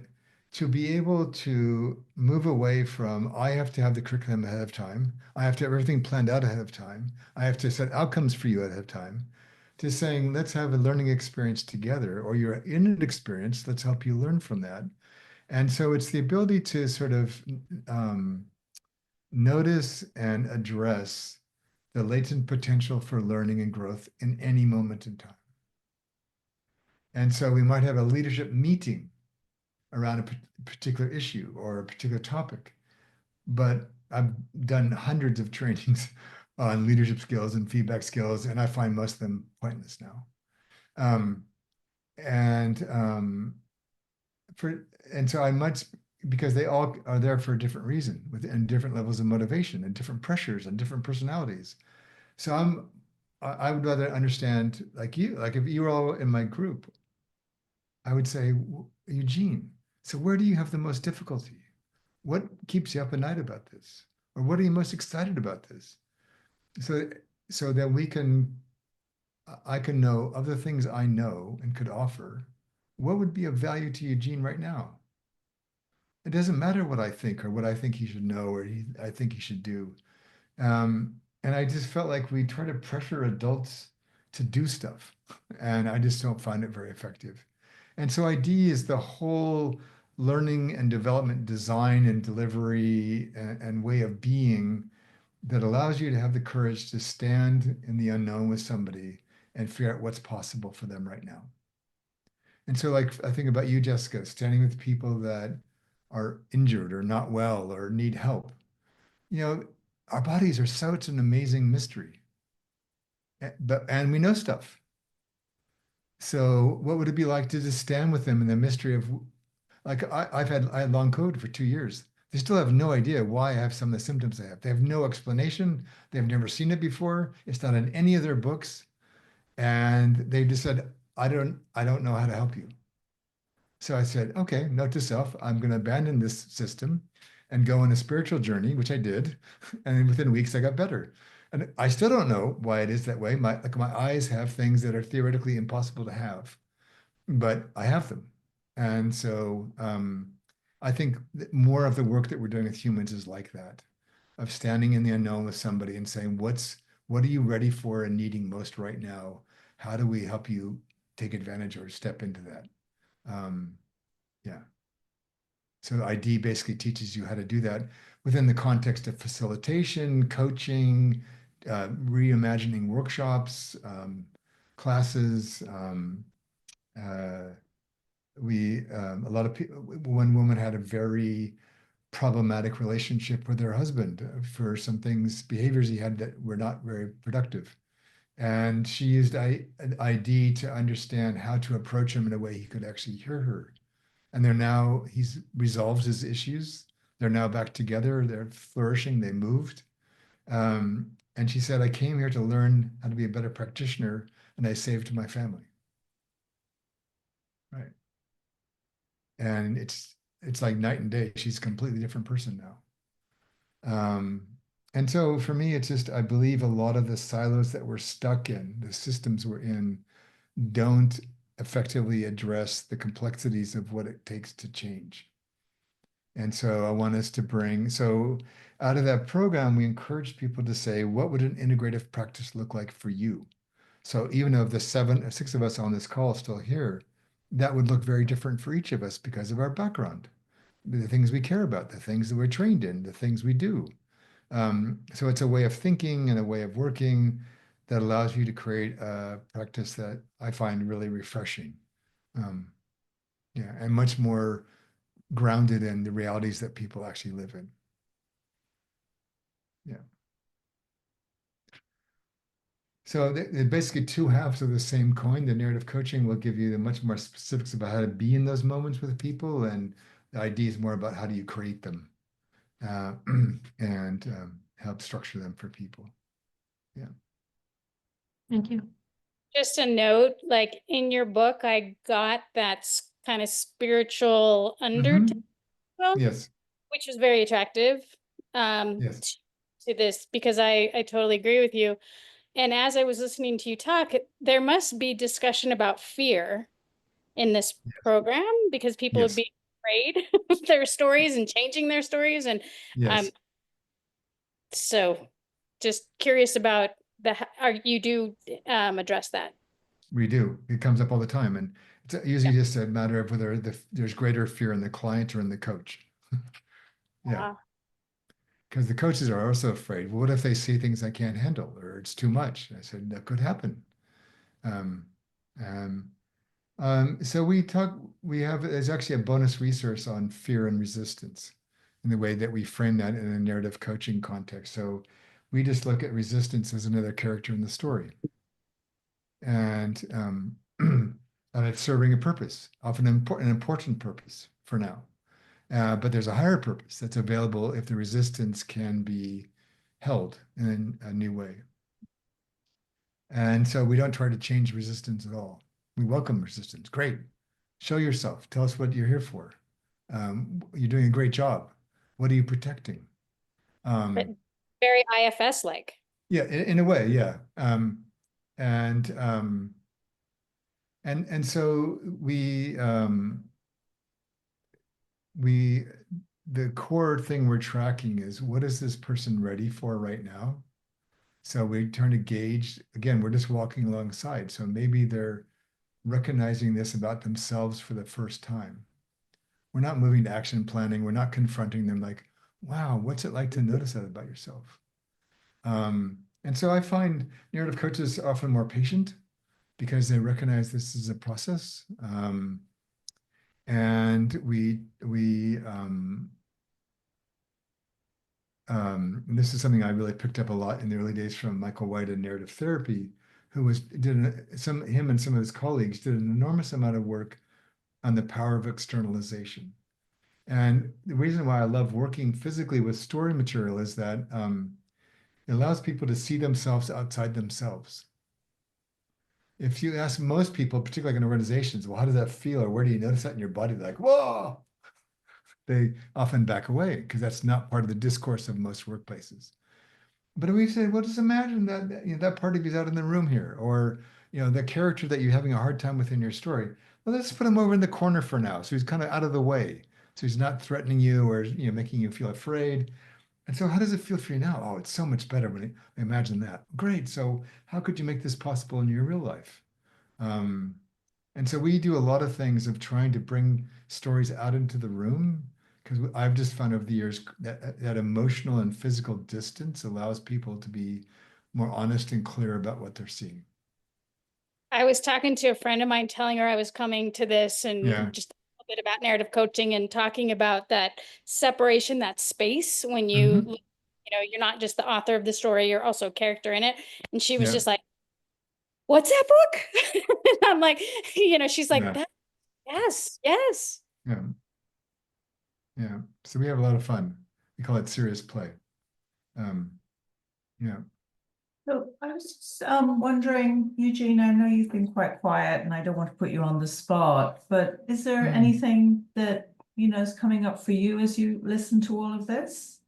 [SPEAKER 1] to be able to move away from, I have to have the curriculum ahead of time. I have to have everything planned out ahead of time. I have to set outcomes for you ahead of time, to saying, let's have a learning experience together, or you're in an experience, let's help you learn from that. And so it's the ability to sort of notice and address the latent potential for learning and growth in any moment in time. And so we might have a leadership meeting around a particular issue or a particular topic, but I've done hundreds of trainings on leadership skills and feedback skills, and I find most of them pointless now. Because they all are there for a different reason, and different levels of motivation and different pressures and different personalities. So I would rather understand, like if you were all in my group, I would say, Eugene, so where do you have the most difficulty? What keeps you up at night about this? Or what are you most excited about this? So that I can know of the things I know and could offer, what would be of value to Eugene right now? It doesn't matter what I think or what I think he should know or I think he should do. And I just felt like we try to pressure adults to do stuff, and I just don't find it very effective. And so ID is the whole learning and development design and delivery and way of being that allows you to have the courage to stand in the unknown with somebody and figure out what's possible for them right now. And so, like, I think about you, Jessica, standing with people that are injured or not well or need help. You know, our bodies are such an amazing mystery, and we know stuff. So, what would it be like to just stand with them in the mystery of, like, I had long COVID for 2 years. They still have no idea why I have some of the symptoms I have. They have no explanation. They've never seen it before. It's not in any of their books, and they just said, I don't know how to help you." So I said, okay, note to self, I'm going to abandon this system and go on a spiritual journey, which I did. And within weeks, I got better. And I still don't know why it is that way. My eyes have things that are theoretically impossible to have, but I have them. And so I think that more of the work that we're doing with humans is like that, of standing in the unknown with somebody and saying, what are you ready for and needing most right now? How do we help you take advantage or step into that? Yeah. So ID basically teaches you how to do that within the context of facilitation, coaching, reimagining workshops, classes. A lot of people, one woman had a very problematic relationship with her husband for some things, behaviors he had that were not very productive. And she used ID to understand how to approach him in a way he could actually hear her. And he's resolved his issues. They're now back together. They're flourishing. They moved. And she said, I came here to learn how to be a better practitioner, and I saved my family. Right. And it's like night and day. She's a completely different person now. And so for me, it's just, I believe a lot of the silos that we're stuck in, the systems we're in, don't effectively address the complexities of what it takes to change. And so I want us to so out of that program, we encourage people to say, what would an integrative practice look like for you? So even of the 6 of us on this call still here, that would look very different for each of us because of our background, the things we care about, the things that we're trained in, the things we do. So it's a way of thinking and a way of working that allows you to create a practice that I find really refreshing. Yeah, and much more grounded in the realities that people actually live in. Yeah. So they're basically two halves of the same coin. The narrative coaching will give you the much more specifics about how to be in those moments with people, and the idea is more about how do you create them and help structure them for people. Yeah.
[SPEAKER 4] Thank you.
[SPEAKER 6] Just a note, like in your book, I got that kind of spiritual undertone,
[SPEAKER 1] Yes.
[SPEAKER 6] which was very attractive
[SPEAKER 1] Yes.
[SPEAKER 6] to this, because I totally agree with you. And as I was listening to you talk, there must be discussion about fear in this program, because people would
[SPEAKER 1] Yes.
[SPEAKER 6] be afraid of their stories and changing their stories. And
[SPEAKER 1] Yes.
[SPEAKER 6] so just curious about you do address that.
[SPEAKER 1] We do. It comes up all the time, and it's usually just a matter of whether there's greater fear in the client or in the coach. Yeah. Because the coaches are also afraid. Well, what if they see things I can't handle or it's too much? I said, that could happen. Um, um, so there's actually a bonus resource on fear and resistance in the way that we frame that in a narrative coaching context. So we just look at resistance as another character in the story. And, and it's serving a purpose, often an important purpose for now. But there's a higher purpose that's available if the resistance can be held in a new way. And so we don't try to change resistance at all. We welcome resistance. Great. Show yourself. Tell us what you're here for. You're doing a great job. What are you protecting?
[SPEAKER 6] But very IFS like.
[SPEAKER 1] Yeah, in a way, yeah. And so the core thing we're tracking is, what is this person ready for right now? So we're trying to gauge, again, we're just walking alongside. So maybe they're recognizing this about themselves for the first time. We're not moving to action planning. We're not confronting them like, wow, what's it like to notice that about yourself? And so I find narrative coaches often more patient because they recognize this is a process. And and this is something I really picked up a lot in the early days from Michael White in narrative therapy, who him and some of his colleagues did an enormous amount of work on the power of externalization. And the reason why I love working physically with story material is that it allows people to see themselves outside themselves. If you ask most people, particularly in organizations, well, how does that feel? Or where do you notice that in your body? They're like, whoa, they often back away because that's not part of the discourse of most workplaces. But we say, well, just imagine that that part of you's out in the room here, or the character that you're having a hard time with in your story. Well, let's put him over in the corner for now, so he's kind of out of the way, so he's not threatening you or making you feel afraid. And so, how does it feel for you now? Oh, it's so much better when I imagine that. Great. So, how could you make this possible in your real life? And so we do a lot of things of trying to bring stories out into the room because I've just found over the years that emotional and physical distance allows people to be more honest and clear about what they're seeing.
[SPEAKER 6] I was talking to a friend of mine, telling her I was coming to this
[SPEAKER 1] Yeah.
[SPEAKER 6] and just a little bit about narrative coaching and talking about that separation, that space when
[SPEAKER 1] Mhm.
[SPEAKER 6] you're not just the author of the story, you're also a character in it. And she was
[SPEAKER 1] Yeah.
[SPEAKER 6] just like, what's that book? And I'm like, she's like,
[SPEAKER 1] Yeah.
[SPEAKER 6] yes, yes.
[SPEAKER 1] Yeah. Yeah. So we have a lot of fun. We call it serious play. Yeah.
[SPEAKER 2] So I was just wondering, Eugene, I know you've been quite quiet and I don't want to put you on the spot, but is there anything that is coming up for you as you listen to all of this?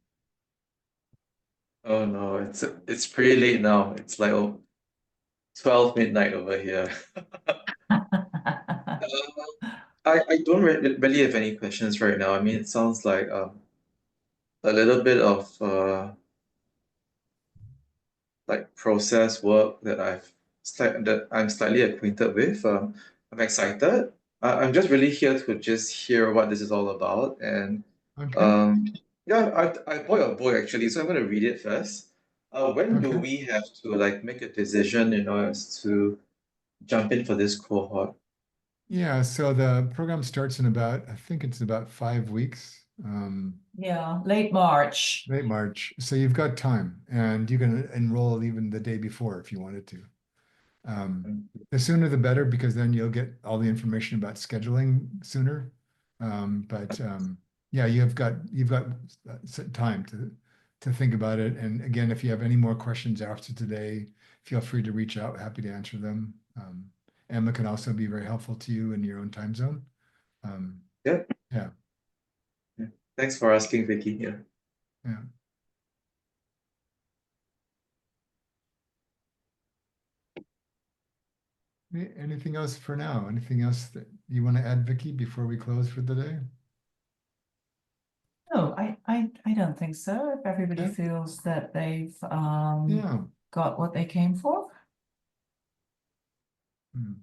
[SPEAKER 5] Oh no, it's pretty late now. It's like 12 midnight over here. I don't really have any questions right now. I mean, it sounds like a little bit of like process work that I'm slightly acquainted with. I'm excited. I'm just really here to just hear what this is all about. And
[SPEAKER 1] Okay.
[SPEAKER 5] um, yeah, I bought your book actually, so I'm gonna read it first. When do
[SPEAKER 1] Okay.
[SPEAKER 5] we have to like make a decision, as to jump in for this cohort?
[SPEAKER 1] Yeah. So the program starts in I think it's about 5 weeks.
[SPEAKER 2] Yeah, late March.
[SPEAKER 1] Late March. So you've got time and you can enroll even the day before if you wanted to.
[SPEAKER 5] Mm.
[SPEAKER 1] The sooner the better because then you'll get all the information about scheduling sooner. But yeah, you've got time to think about it. And again, if you have any more questions after today, feel free to reach out. Happy to answer them. Emma can also be very helpful to you in your own time zone.
[SPEAKER 5] Yeah.
[SPEAKER 1] Yeah.
[SPEAKER 5] Yeah. Thanks for asking, Vicky. Yeah.
[SPEAKER 1] Yeah. Anything else for now? Anything else that you want to add, Vicky, before we close for the day?
[SPEAKER 2] No, I don't think so. If everybody
[SPEAKER 1] Okay.
[SPEAKER 2] feels that they've
[SPEAKER 1] Yeah.
[SPEAKER 2] got what they came for.
[SPEAKER 1] Hmm.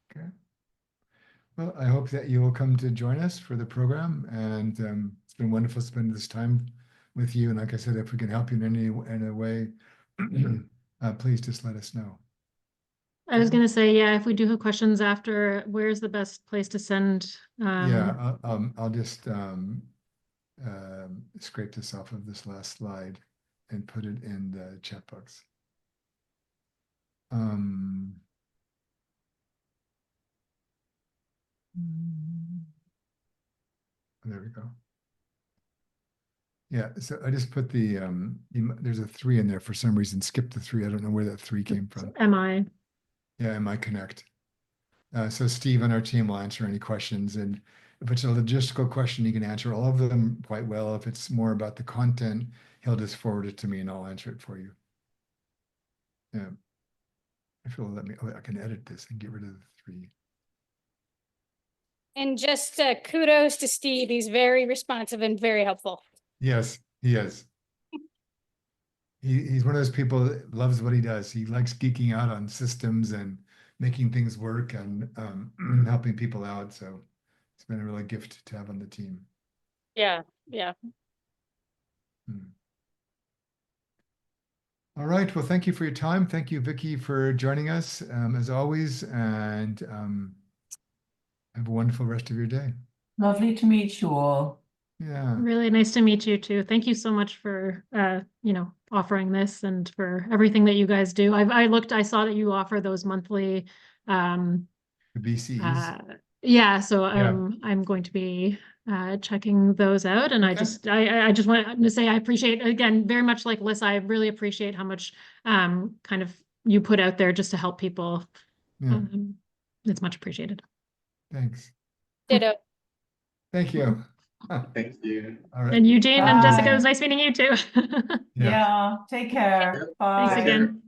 [SPEAKER 1] Okay. Well, I hope that you will come to join us for the program, and it's been wonderful spending this time with you. And like I said, if we can help you in a way, please just let us know.
[SPEAKER 4] I was going to say, yeah, if we do have questions after, where's the best place to send?
[SPEAKER 1] Yeah, I'll just scrape this off of this last slide and put it in the chat box. There we go. Yeah, so I just put there's a 3 in there for some reason. Skip the 3. I don't know where that 3 came from.
[SPEAKER 4] MI.
[SPEAKER 1] Yeah, MI Connect. So Steve on our team will answer any questions. And if it's a logistical question, he can answer all of them quite well. If it's more about the content, he'll just forward it to me and I'll answer it for you. Yeah. If you'll let me, I can edit this and get rid of the 3.
[SPEAKER 6] And just kudos to Steve. He's very responsive and very helpful.
[SPEAKER 1] Yes, he is. he's one of those people that loves what he does. He likes geeking out on systems and making things work and helping people out. So it's been a real gift to have on the team.
[SPEAKER 6] Yeah, yeah.
[SPEAKER 1] Hmm. All right. Well, thank you for your time. Thank you, Vicki, for joining us as always, and have a wonderful rest of your day.
[SPEAKER 2] Lovely to meet you all.
[SPEAKER 1] Yeah.
[SPEAKER 4] Really nice to meet you too. Thank you so much for offering this and for everything that you guys do. I saw that you offer those monthly
[SPEAKER 1] The BCEs.
[SPEAKER 4] so
[SPEAKER 1] Yeah.
[SPEAKER 4] I'm going to be checking those out, and
[SPEAKER 1] Okay.
[SPEAKER 4] I just want to say I appreciate, again, very much like Alyssa, I really appreciate how much kind of you put out there just to help people.
[SPEAKER 1] Yeah.
[SPEAKER 4] It's much appreciated.
[SPEAKER 1] Thanks.
[SPEAKER 6] Ditto.
[SPEAKER 1] Thank you.
[SPEAKER 5] Thank you.
[SPEAKER 1] All right.
[SPEAKER 4] And Eugene and Jessica, it
[SPEAKER 2] Bye.
[SPEAKER 4] was nice meeting you too.
[SPEAKER 1] Yeah.
[SPEAKER 2] Yeah, take care.
[SPEAKER 5] Yep.
[SPEAKER 2] Bye.
[SPEAKER 4] Thanks again.